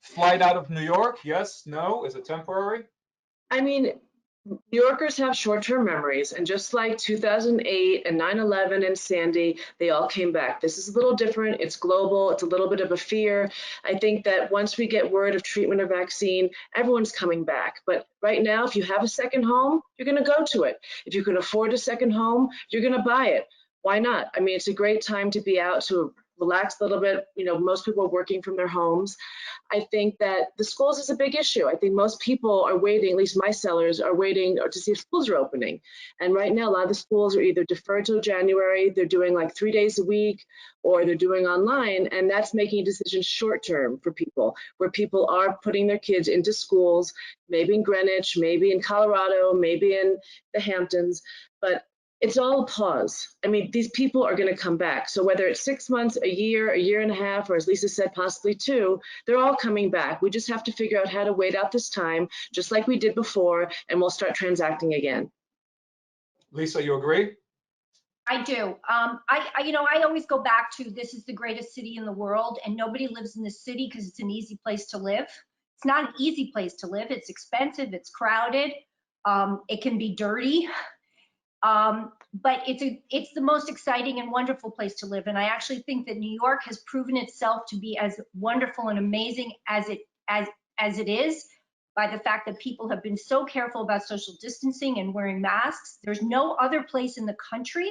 flight out of New York, yes, no, is it temporary? I mean, New Yorkers have short-term memories, and just like 2008 and 9/11 and Sandy, they all came back. This is a little different. It's global. It's a little bit of a fear. I think that once we get word of treatment or vaccine, everyone's coming back. But right now, if you have a second home, you're going to go to it. If you can afford a second home, you're going to buy it. Why not? I mean, it's a great time to be out, to relax a little bit. You know, most people are working from their homes. I think that the schools is a big issue. I think most people are waiting, at least my sellers are waiting to see if schools are opening. And right now, a lot of the schools are either deferred till January, they're doing like 3 days a week, or they're doing online. And that's making decisions short term for people, where people are putting their kids into schools, maybe in Greenwich, maybe in Colorado, maybe in the Hamptons. But it's all a pause. I mean, these people are going to come back. So whether it's 6 months, a year and a half, or as Lisa said, possibly 2, they're all coming back. We just have to figure out how to wait out this time, just like we did before, and we'll start transacting again. Lisa, you agree? I do. I always go back to, this is the greatest city in the world, and nobody lives in this city because it's an easy place to live. It's not an easy place to live. It's expensive, it's crowded, it can be dirty. But it's the most exciting and wonderful place to live. And I actually think that New York has proven itself to be as wonderful and amazing as it is, by the fact that people have been so careful about social distancing and wearing masks. There's no other place in the country.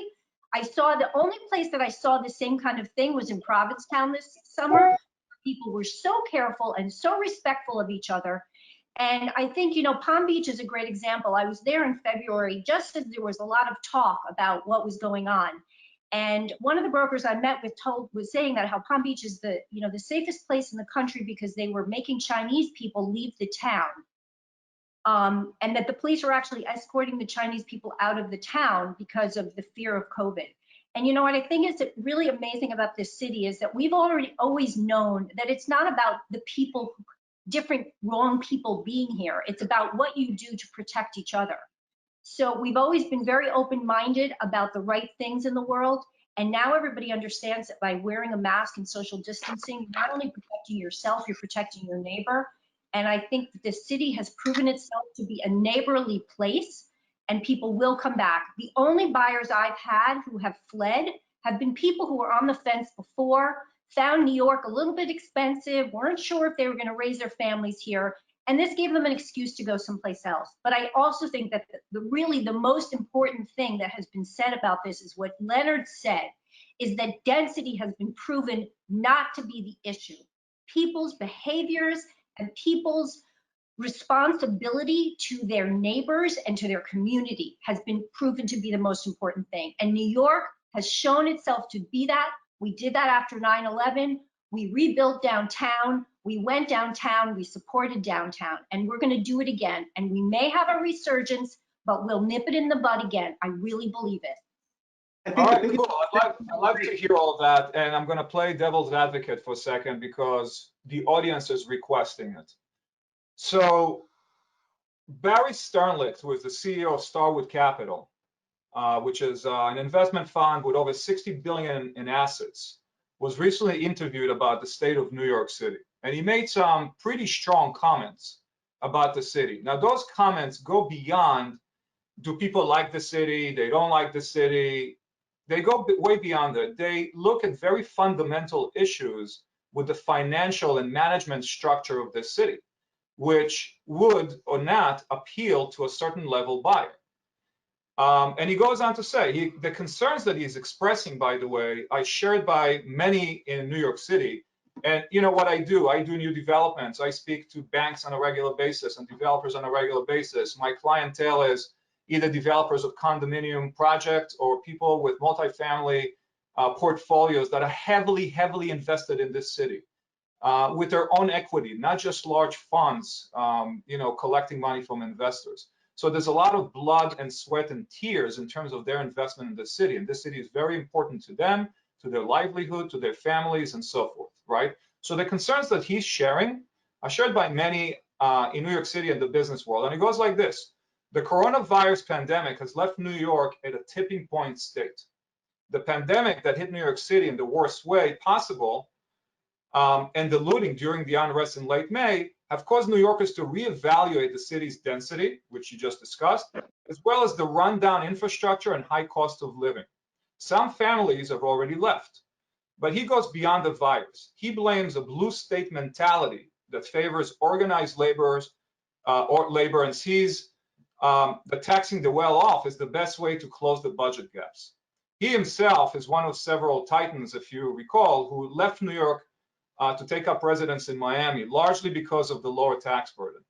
The only place that I saw the same kind of thing was in Provincetown this summer. People were so careful and so respectful of each other. And I think, Palm Beach is a great example. I was there in February, just as there was a lot of talk about what was going on. And one of the brokers I met with was saying that how Palm Beach is the safest place in the country because they were making Chinese people leave the town. And that the police were actually escorting the Chinese people out of the town because of the fear of COVID. And what I think is really amazing about this city is that we've always known that it's not about the people, different wrong people being here. It's about what you do to protect each other. So we've always been very open-minded about the right things in the world. And now everybody understands that by wearing a mask and social distancing, you're not only protecting yourself, you're protecting your neighbor. And I think that this city has proven itself to be a neighborly place, and people will come back. The only buyers I've had who have fled have been people who were on the fence before, found New York a little bit expensive, weren't sure if they were going to raise their families here, and this gave them an excuse to go someplace else. But I also think that really the most important thing that has been said about this is what Leonard said, is that density has been proven not to be the issue. People's behaviors and people's responsibility to their neighbors and to their community has been proven to be the most important thing. And New York has shown itself to be that. We did that after 9/11. We rebuilt downtown. We went downtown. We supported downtown. And we're going to do it again. And we may have a resurgence, but we'll nip it in the bud again. I really believe it. All right, cool. I'd love to hear all that. And I'm going to play devil's advocate for a second because the audience is requesting it. So Barry Sternlicht, who is the CEO of Starwood Capital, which is an investment fund with over 60 billion in assets, was recently interviewed about the state of New York City. And he made some pretty strong comments about the city. Now, those comments go beyond, do people like the city? They don't like the city. They go way beyond that. They look at very fundamental issues with the financial and management structure of the city, which would or not appeal to a certain level buyer. And he goes on to say, the concerns that he's expressing, by the way, are shared by many in New York City. And you know what I do? I do new developments. I speak to banks on a regular basis and developers on a regular basis. My clientele is either developers of condominium projects or people with multifamily portfolios that are heavily, heavily invested in this city with their own equity, not just large funds, collecting money from investors. So there's a lot of blood and sweat and tears in terms of their investment in the city. And this city is very important to them, to their livelihood, to their families, and so forth, right? So the concerns that he's sharing are shared by many in New York City and the business world. And it goes like this. The coronavirus pandemic has left New York at a tipping point state. The pandemic that hit New York City in the worst way possible and the looting during the unrest in late May have caused New Yorkers to reevaluate the city's density, which you just discussed, as well as the rundown infrastructure and high cost of living. Some families have already left, but he goes beyond the virus. He blames a blue state mentality that favors organized labor and sees that taxing the well-off is the best way to close the budget gaps. He himself is one of several titans, if you recall, who left New York to take up residence in Miami, largely because of the lower tax burden.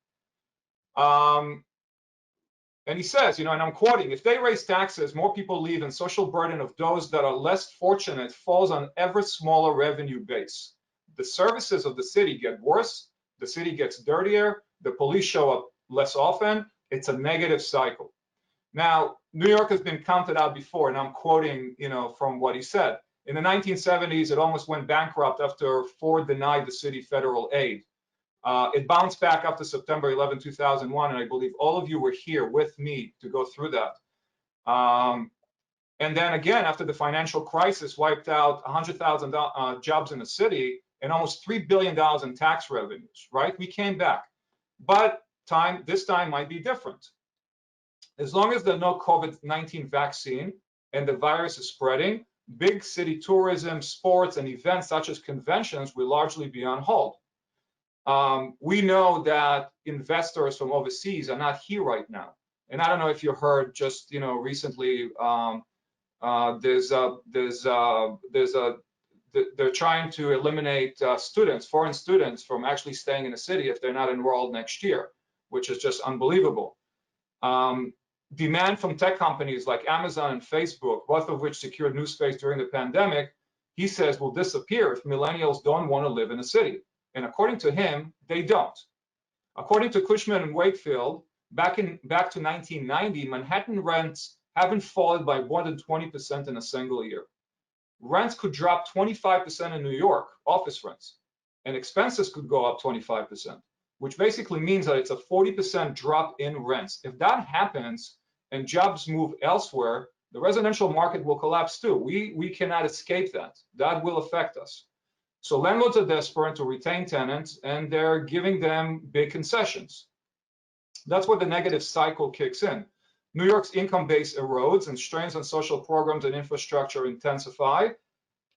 And he says, and I'm quoting, if they raise taxes, more people leave, and social burden of those that are less fortunate falls on ever smaller revenue base. The services of the city get worse, the city gets dirtier, the police show up less often. It's a negative cycle. Now, New York has been counted out before, and I'm quoting, from what he said. In the 1970s, it almost went bankrupt after Ford denied the city federal aid. It bounced back after September 11, 2001, and I believe all of you were here with me to go through that. And then again, after the financial crisis wiped out 100,000 jobs in the city, and almost $3 billion in tax revenues, right? We came back, but this time might be different. As long as there's no COVID-19 vaccine and the virus is spreading, big city tourism, sports, and events such as conventions will largely be on hold. We know that investors from overseas are not here right now. And I don't know if you heard just, recently, they're trying to eliminate foreign students from actually staying in the city if they're not enrolled next year, which is just unbelievable. Demand from tech companies like Amazon and Facebook, both of which secured new space during the pandemic, he says will disappear if millennials don't want to live in a city. And according to him, they don't. According to Cushman and Wakefield, back to 1990, Manhattan rents haven't fallen by more than 20% in a single year. Rents could drop 25% in New York, office rents, and expenses could go up 25%, which basically means that it's a 40% drop in rents. If that happens and jobs move elsewhere, the residential market will collapse too. We cannot escape that. That will affect us. So landlords are desperate to retain tenants, and they're giving them big concessions. That's where the negative cycle kicks in. New York's income base erodes, and strains on social programs and infrastructure intensify,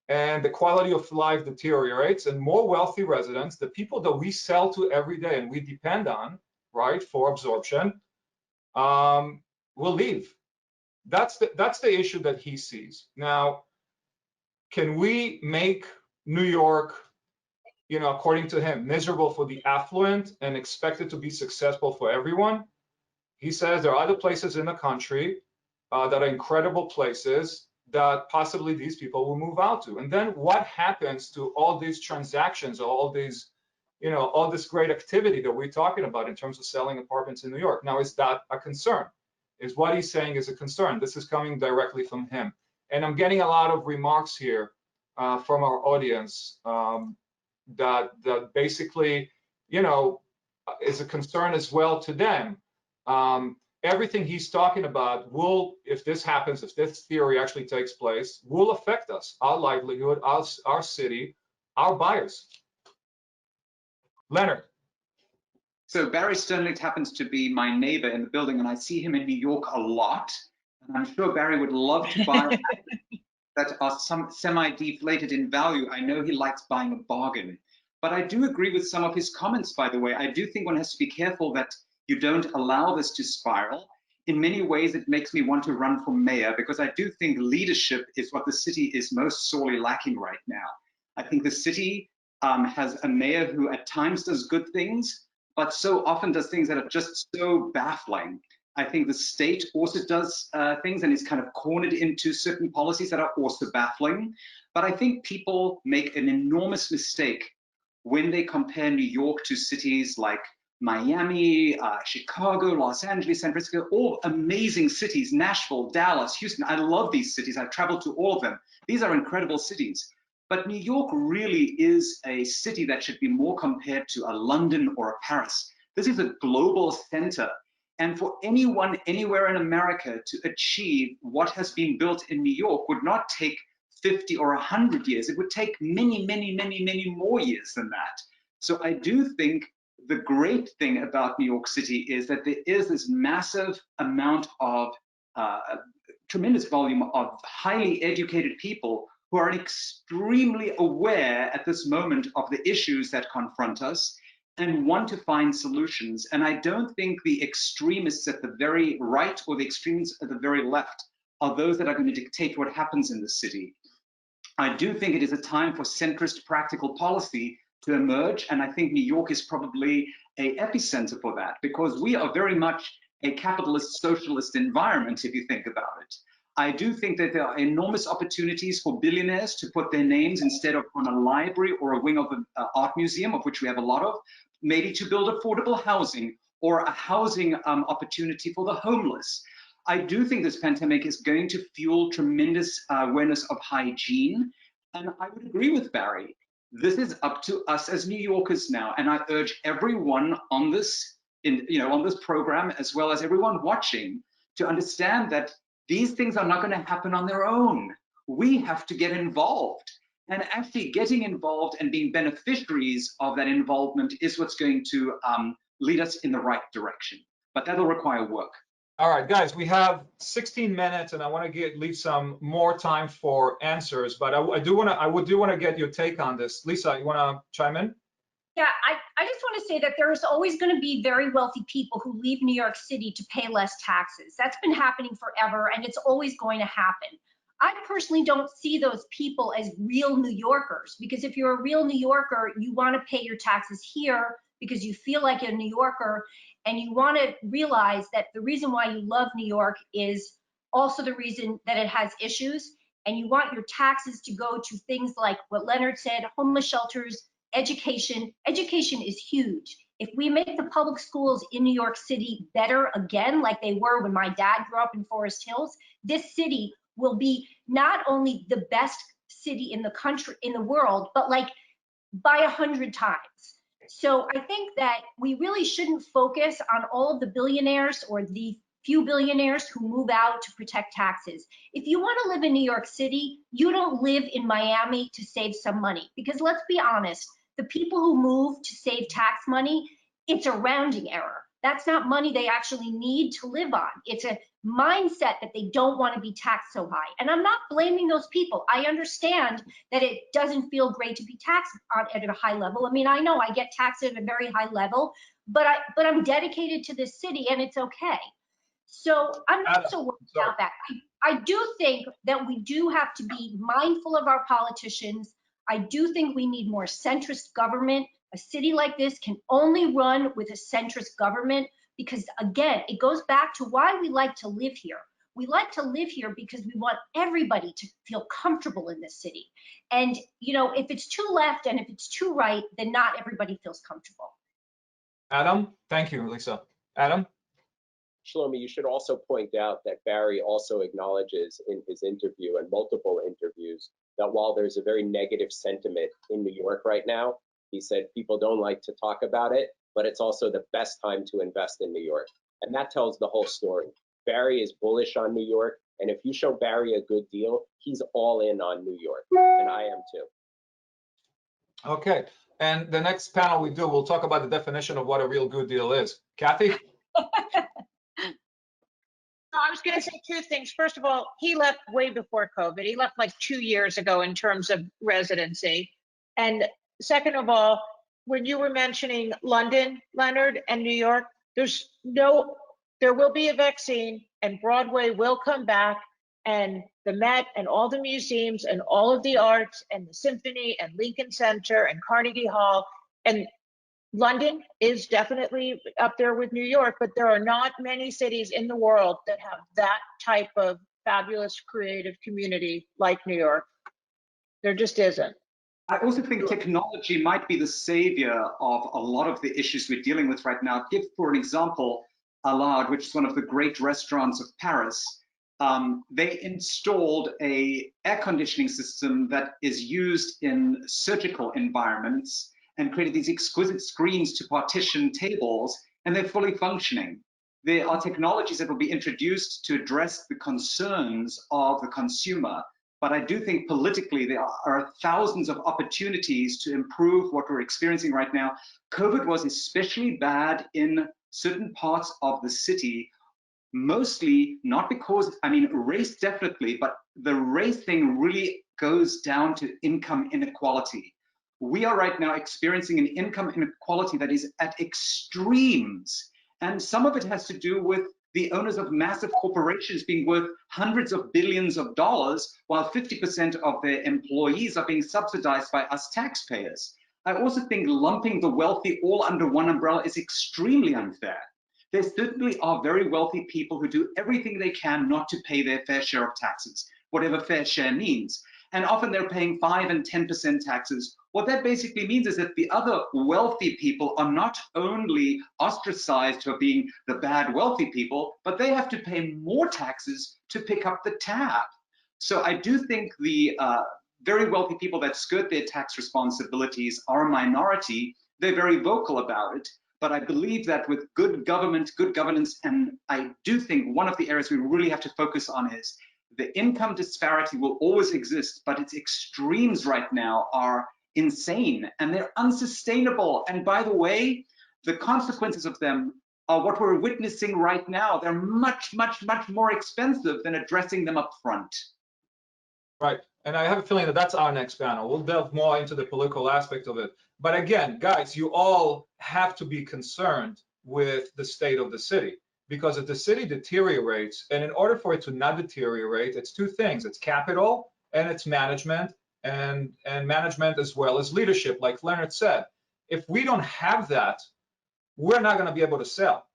and the quality of life deteriorates, and more wealthy residents, the people that we sell to every day and we depend on, right, for absorption, will leave. That's the issue that he sees. Now, can we make New York, according to him, miserable for the affluent and expect it to be successful for everyone? He says there are other places in the country that are incredible places that possibly these people will move out to. And then what happens to all these transactions, all these, all this great activity that we're talking about in terms of selling apartments in New York? Now, is that a concern? Is what he's saying is a concern? This is coming directly from him. And I'm getting a lot of remarks here from our audience that basically, is a concern as well to them. Everything he's talking about will, if this happens, if this theory actually takes place, will affect us, our livelihood, our city, our buyers. Leonard. So Barry Sternlicht happens to be my neighbor in the building, and I see him in New York a lot. And I'm sure Barry would love to buy that are some semi-deflated in value. I know he likes buying a bargain. But I do agree with some of his comments, by the way. I do think one has to be careful that you don't allow this to spiral. In many ways, it makes me want to run for mayor, because I do think leadership is what the city is most sorely lacking right now. I think the city has a mayor who at times does good things, but so often does things that are just so baffling. I think the state also does things and is kind of cornered into certain policies that are also baffling. But I think people make an enormous mistake when they compare New York to cities like Miami, Chicago, Los Angeles, San Francisco, all amazing cities, Nashville, Dallas, Houston. I love these cities. I've traveled to all of them. These are incredible cities. But New York really is a city that should be more compared to a London or a Paris. This is a global center. And for anyone anywhere in America to achieve what has been built in New York would not take 50 or 100 years. It would take many, many, many, many more years than that. So I do think the great thing about New York City is that there is this massive amount of tremendous volume of highly educated people who are extremely aware at this moment of the issues that confront us and want to find solutions. And I don't think the extremists at the very right or the extremists at the very left are those that are going to dictate what happens in the city. I do think it is a time for centrist practical policy to emerge, and I think New York is probably an epicenter for that, because we are very much a capitalist socialist environment if you think about it. I do think that there are enormous opportunities for billionaires to put their names instead of on a library or a wing of an art museum, of which we have a lot of, maybe to build affordable housing or a housing opportunity for the homeless. I do think this pandemic is going to fuel tremendous awareness of hygiene. And I would agree with Barry. This is up to us as New Yorkers now. And I urge everyone on this, on this program, as well as everyone watching, to understand that these things are not going to happen on their own. We have to get involved. And actually getting involved and being beneficiaries of that involvement is what's going to lead us in the right direction. But that'll require work. All right, guys, we have 16 minutes, and I want to leave some more time for answers. But I do want to get your take on this. Lisa, you want to chime in? Yeah, I just want to say that there's always going to be very wealthy people who leave New York City to pay less taxes. That's been happening forever, and it's always going to happen. I personally don't see those people as real New Yorkers, because if you're a real New Yorker, you want to pay your taxes here because you feel like a New Yorker, and you want to realize that the reason why you love New York is also the reason that it has issues, and you want your taxes to go to things like what Leonard said, homeless shelters, education. Education is huge. If we make the public schools in New York City better again, like they were when my dad grew up in Forest Hills, this city will be not only the best city in the country, in the world, but like by 100 times. So I think that we really shouldn't focus on all of the billionaires or the few billionaires who move out to protect taxes. If you want to live in New York City, you don't live in Miami to save some money, because let's be honest, the people who move to save tax money, it's a rounding error. That's not money they actually need to live on. It's a mindset that they don't want to be taxed so high. And I'm not blaming those people. I understand that it doesn't feel great to be taxed at a high level. I mean, I know I get taxed at a very high level, but I'm dedicated to this city, and it's okay. So I'm not so worried about that. I do think that we do have to be mindful of our politicians. I do think we need more centrist government. A city like this can only run with a centrist government because, again, it goes back to why we like to live here. We like to live here because we want everybody to feel comfortable in this city. And, you know, if it's too left and if it's too right, then not everybody feels comfortable. Adam, thank you, Lisa. Adam? Shlomi, you should also point out that Barry also acknowledges in his interview and multiple interviews that while there's a very negative sentiment in New York right now, he said people don't like to talk about it, but it's also the best time to invest in New York. And that tells the whole story. Barry is bullish on New York, and if you show Barry a good deal, he's all in on New York, and I am too. Okay, and the next panel we'll talk about the definition of what a real good deal is. Kathy? I was going to say two things. First of all, he left way before COVID. He left like 2 years ago in terms of residency. And second of all, when you were mentioning London, Leonard, and New York, there will be a vaccine and Broadway will come back, and the Met and all the museums and all of the arts and the symphony and Lincoln Center and Carnegie Hall, and London is definitely up there with New York, but there are not many cities in the world that have that type of fabulous creative community like New York. There just isn't. I also think technology might be the savior of a lot of the issues we're dealing with right now. Give, for an example, Allard, which is one of the great restaurants of Paris. They installed an air conditioning system that is used in surgical environments and created these exquisite screens to partition tables, and they're fully functioning. There are technologies that will be introduced to address the concerns of the consumer, but I do think politically there are thousands of opportunities to improve what we're experiencing right now. COVID was especially bad in certain parts of the city, mostly not because, I mean, race definitely, but the race thing really goes down to income inequality. We are right now experiencing an income inequality that is at extremes. And some of it has to do with the owners of massive corporations being worth hundreds of billions of dollars, while 50% of their employees are being subsidized by us taxpayers. I also think lumping the wealthy all under one umbrella is extremely unfair. There certainly are very wealthy people who do everything they can not to pay their fair share of taxes, whatever fair share means. And often they're paying 5 and 10% taxes. What that basically means is that the other wealthy people are not only ostracized for being the bad wealthy people, but they have to pay more taxes to pick up the tab. So I do think the very wealthy people that skirt their tax responsibilities are a minority. They're very vocal about it. But I believe that with good government, good governance, and I do think one of the areas we really have to focus on is The income disparity will always exist, but its extremes right now are insane and they're unsustainable. And by the way, the consequences of them are what we're witnessing right now. They're much, much, much more expensive than addressing them up front. Right. And I have a feeling that that's our next panel. We'll delve more into the political aspect of it. But again, guys, you all have to be concerned with the state of the city, because if the city deteriorates, and in order for it to not deteriorate, it's two things. It's capital and it's management, and management as well as leadership, like Leonard said. If we don't have that, we're not going to be able to sell.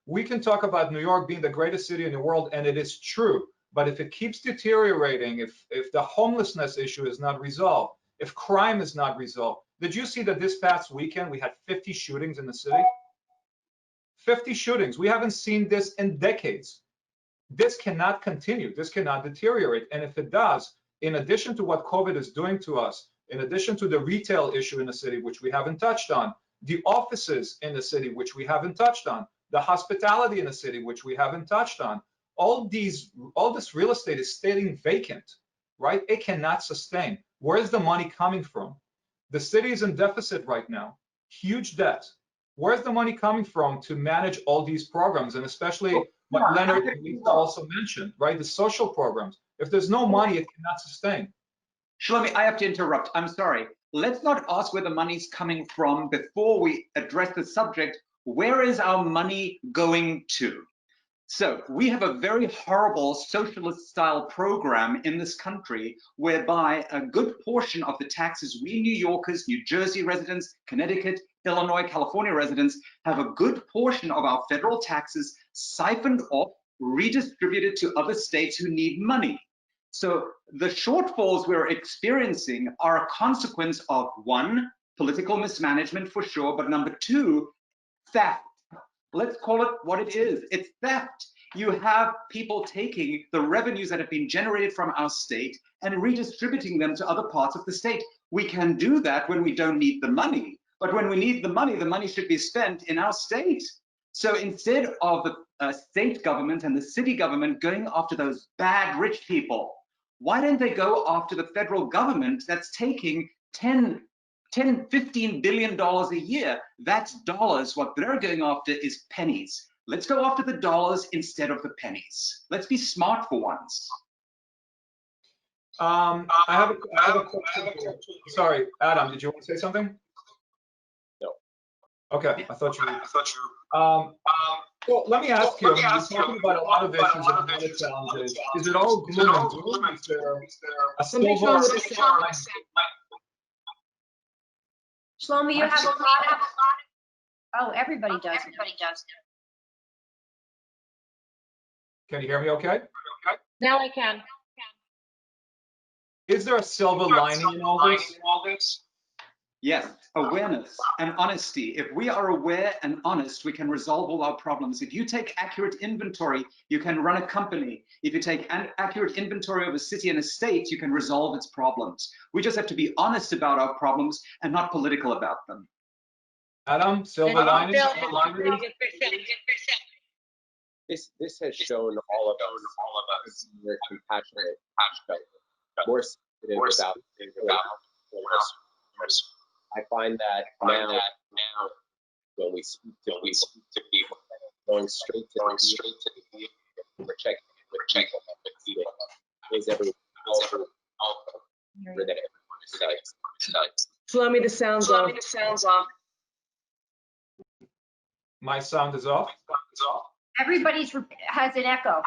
We can talk about New York being the greatest city in the world, and it is true. But if it keeps deteriorating, if the homelessness issue is not resolved, if crime is not resolved, did you see that this past weekend we had 50 shootings in the city? 50 shootings. We haven't seen this in decades. This cannot continue. This cannot deteriorate. And if it does, in addition to what COVID is doing to us, in addition to the retail issue in the city, which we haven't touched on, the offices in the city, which we haven't touched on, the hospitality in the city, which we haven't touched on, all this real estate is staying vacant, right? It cannot sustain. Where's the money coming from? The city is in deficit right now, huge debt. Where's the money coming from to manage all these programs? And especially what Leonard and Lisa also mentioned, right? The social programs. If there's no money, it cannot sustain. Shlomi, I have to interrupt. I'm sorry. Let's not ask where the money's coming from before we address the subject. Where is our money going to? So we have a very horrible socialist style program in this country whereby a good portion of the taxes we New Yorkers, New Jersey residents, Connecticut, Illinois, California residents have a good portion of our federal taxes siphoned off, redistributed to other states who need money. So the shortfalls we're experiencing are a consequence of, one, political mismanagement for sure, but number two, theft. Let's call it what it is. It's theft. You have people taking the revenues that have been generated from our state and redistributing them to other parts of the state. We can do that when we don't need the money. But when we need the money should be spent in our state. So instead of the state government and the city government going after those bad rich people, why don't they go after the federal government that's taking $10, $15 billion a year? That's dollars. What they're going after is pennies. Let's go after the dollars instead of the pennies. Let's be smart for once. I have a question. Sorry, Adam, did you want to say something? No. Okay, I thought you. Well, let me ask you. You're talking about a lot of issues and a lot of challenges. Is it all gloom and doom? Is there a silver? Shlomi, you have a lot of. Oh, everybody does. Can you hear me okay? Now I can. Is there a silver lining in all this? Yes, awareness and honesty. If we are aware and honest, we can resolve all our problems. If you take accurate inventory, you can run a company. If you take an accurate inventory of a city and a state, you can resolve its problems. We just have to be honest about our problems and not political about them. Adam, silver lining? This has shown all of us more compassionate, more sensitive about I find that now when we speak to people, going straight to the we're checking is everyone that everyone is Shlomi, the sound's off. My sound is off. Everybody's has an echo.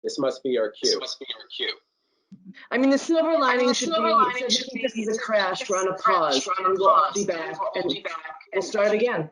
This must be our cue. I mean, the silver lining should be, this is a crash, we're on a pause, and we'll all be back, and we'll start again.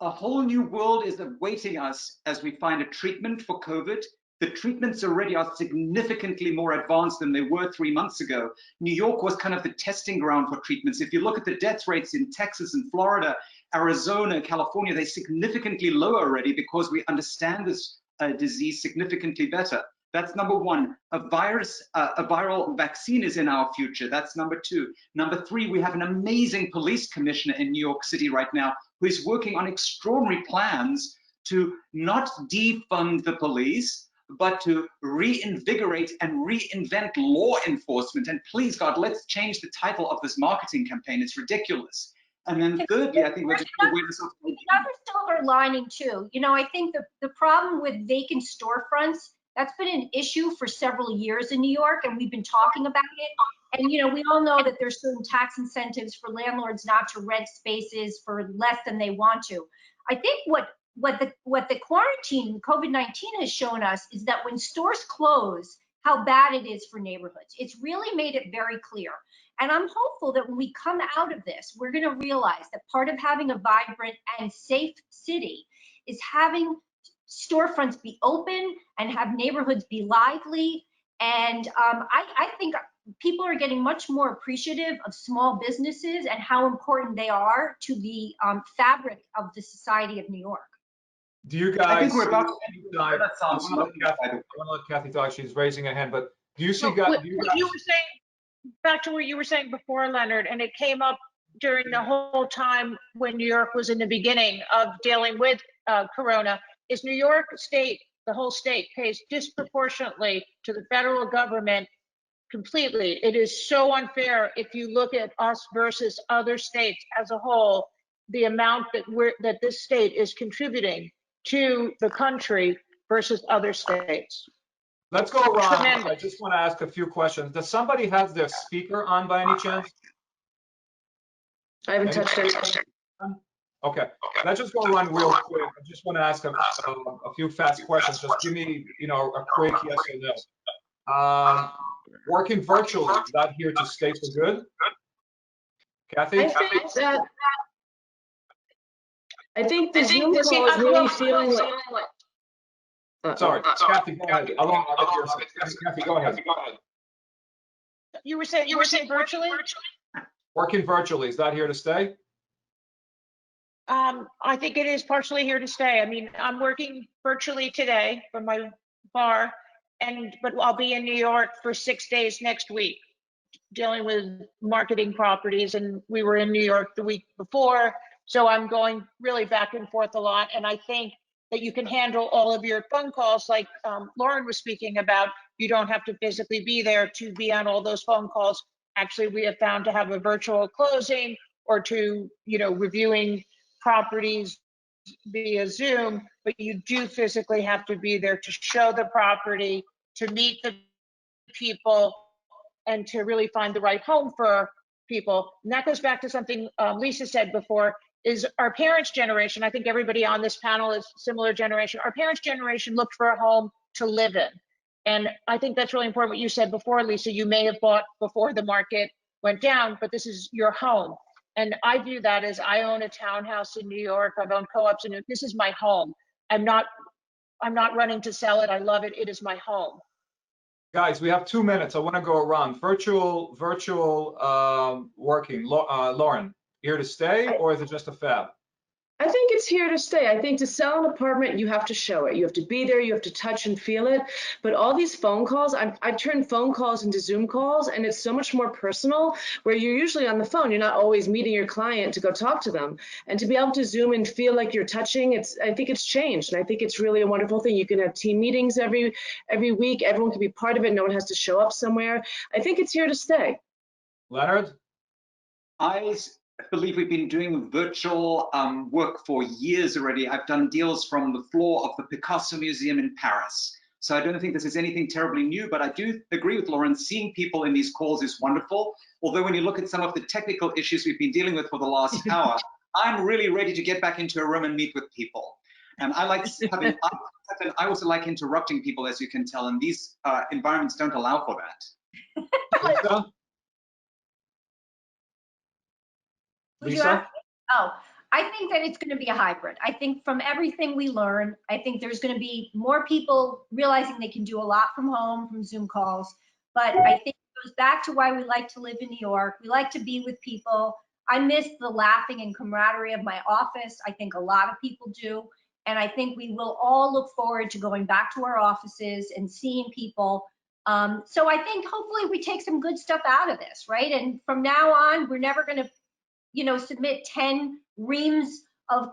A whole new world is awaiting us as we find a treatment for COVID. The treatments already are significantly more advanced than they were 3 months ago. New York was kind of the testing ground for treatments. If you look at the death rates in Texas and Florida, Arizona, California, they're significantly lower already because we understand this disease significantly better. That's number one. A viral vaccine is in our future. That's number two. Number three, we have an amazing police commissioner in New York City right now who is working on extraordinary plans to not defund the police, but to reinvigorate and reinvent law enforcement. And please, God, let's change the title of this marketing campaign. It's ridiculous. And then thirdly, I think there's another silver lining too. You know, I think the problem with vacant storefronts, that's been an issue for several years in New York, and we've been talking about it. And, you know, we all know that there's certain tax incentives for landlords not to rent spaces for less than they want to. I think what the quarantine, COVID-19 has shown us is that when stores close, how bad it is for neighborhoods. It's really made it very clear. And I'm hopeful that when we come out of this, we're going to realize that part of having a vibrant and safe city is having storefronts be open and have neighborhoods be lively. And I think people are getting much more appreciative of small businesses and how important they are to the fabric of the society of New York. Do you guys? I think we're about to I want to let Kathy talk. She's raising her hand, but do you see what you were saying, back to what you were saying before, Leonard, and it came up during the whole time when New York was in the beginning of dealing with Corona, is New York State, the whole state pays disproportionately to the federal government completely. It is so unfair if you look at us versus other states as a whole, the amount that this state is contributing to the country versus other states. Let's go around. Tremendous. I just want to ask a few questions. Does somebody have their speaker on by any chance? I haven't touched it. Okay, let's just go around real quick. I just want to ask a few fast questions. Just give me, a quick yes or no. Working virtually, is that here to stay for good? Kathy? I think the Zoom call is really feeling like. Sorry, Kathy, go ahead. Kathy, go ahead. You were saying virtually? Working virtually, is that here to stay? I think it is partially here to stay. I mean, I'm working virtually today from my bar, but I'll be in New York for 6 days next week, dealing with marketing properties, and we were in New York the week before, so I'm going really back and forth a lot. And I think that you can handle all of your phone calls like Lauren was speaking about. You don't have to physically be there to be on all those phone calls. Actually, we have found to have a virtual closing or to, reviewing properties via Zoom, but you do physically have to be there to show the property, to meet the people, and to really find the right home for people. And that goes back to something Lisa said before, is our parents' generation, I think everybody on this panel is similar generation, our parents' generation looked for a home to live in. And I think that's really important what you said before, Lisa. You may have bought before the market went down, but this is your home. And I view that as I own a townhouse in New York. I've owned co-ops in New York. This is my home. I'm not running to sell it. I love it. It is my home. Guys, we have 2 minutes. I want to go around. Virtual working. Lauren, here to stay, or is it just a fad? I think it's here to stay. I think to sell an apartment, you have to show it. You have to be there, you have to touch and feel it. But all these phone calls, I turn phone calls into Zoom calls, and it's so much more personal, where you're usually on the phone. You're not always meeting your client to go talk to them. And to be able to Zoom and feel like you're touching, I think it's changed. And I think it's really a wonderful thing. You can have team meetings every week. Everyone can be part of it. No one has to show up somewhere. I think it's here to stay. Leonard? I believe we've been doing virtual work for years already. I've done deals from the floor of the Picasso Museum in Paris. So I don't think this is anything terribly new, but I do agree with Lauren. Seeing people in these calls is wonderful. Although when you look at some of the technical issues we've been dealing with for the last hour, I'm really ready to get back into a room and meet with people. And I like having, I also like interrupting people, as you can tell, and these environments don't allow for that. Lisa? Oh, I think that it's going to be a hybrid. I think from everything we learn, I think there's going to be more people realizing they can do a lot from home, from Zoom calls. But I think it goes back to why we like to live in New York. We like to be with people. I miss the laughing and camaraderie of my office. I think a lot of people do. And I think we will all look forward to going back to our offices and seeing people. So I think hopefully we take some good stuff out of this, right? And from now on, we're never going to submit 10 reams of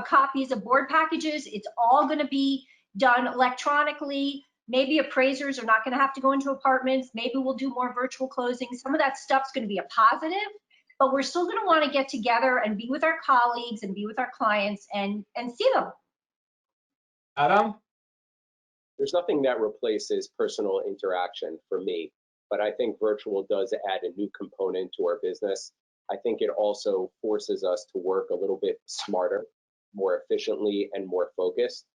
copies of board packages. It's all going to be done electronically. Maybe appraisers are not going to have to go into apartments. Maybe we'll do more virtual closings. Some of that stuff's going to be a positive, but we're still going to want to get together and be with our colleagues and be with our clients and see them. Adam? There's nothing that replaces personal interaction for me, but I think virtual does add a new component to our business. I think it also forces us to work a little bit smarter, more efficiently, and more focused.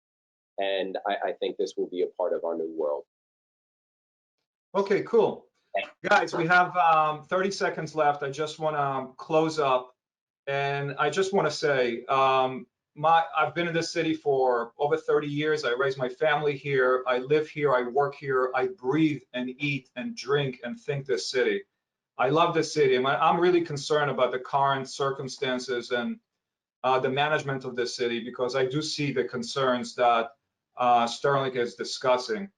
And I think this will be a part of our new world. Okay, cool. Guys, we have 30 seconds left. I just want to close up, and I just want to say, I've been in this city for over 30 years. I raised my family here. I live here. I work here. I breathe and eat and drink and think this city. I love this city. And I'm really concerned about the current circumstances and the management of this city, because I do see the concerns that Sternlicht is discussing.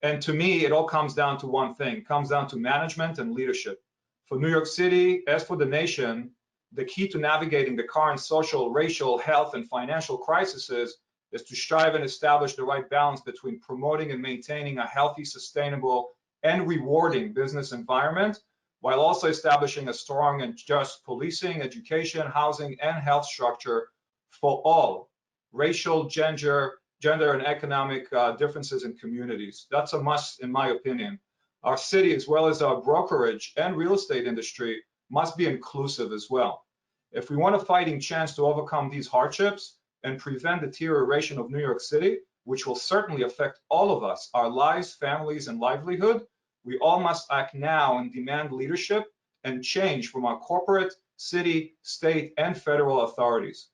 And to me, it all comes down to one thing. It comes down to management and leadership. For New York City, as for the nation, the key to navigating the current social, racial, health, and financial crises is to strive and establish the right balance between promoting and maintaining a healthy, sustainable, and rewarding business environment, while also establishing a strong and just policing, education, housing, and health structure for all racial, gender, and economic differences in communities. That's a must, in my opinion. Our city, as well as our brokerage and real estate industry, must be inclusive as well. If we want a fighting chance to overcome these hardships and prevent deterioration of New York City, which will certainly affect all of us, our lives, families, and livelihood, we all must act now and demand leadership and change from our corporate, city, state, and federal authorities.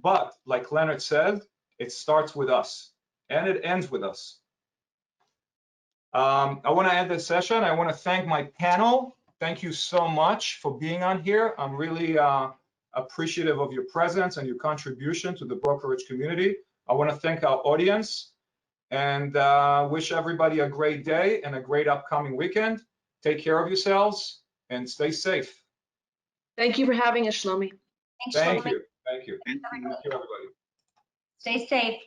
But like Leonard said, it starts with us and it ends with us. I want to end this session. I want to thank my panel. Thank you so much for being on here. I'm really appreciative of your presence and your contribution to the brokerage community. I want to thank our audience and wish everybody a great day and a great upcoming weekend. Take care of yourselves and stay safe. Thank you for having us, Shlomi. Thanks, Thank Shlomi. you. Thank you. Thank you, everybody. Stay safe.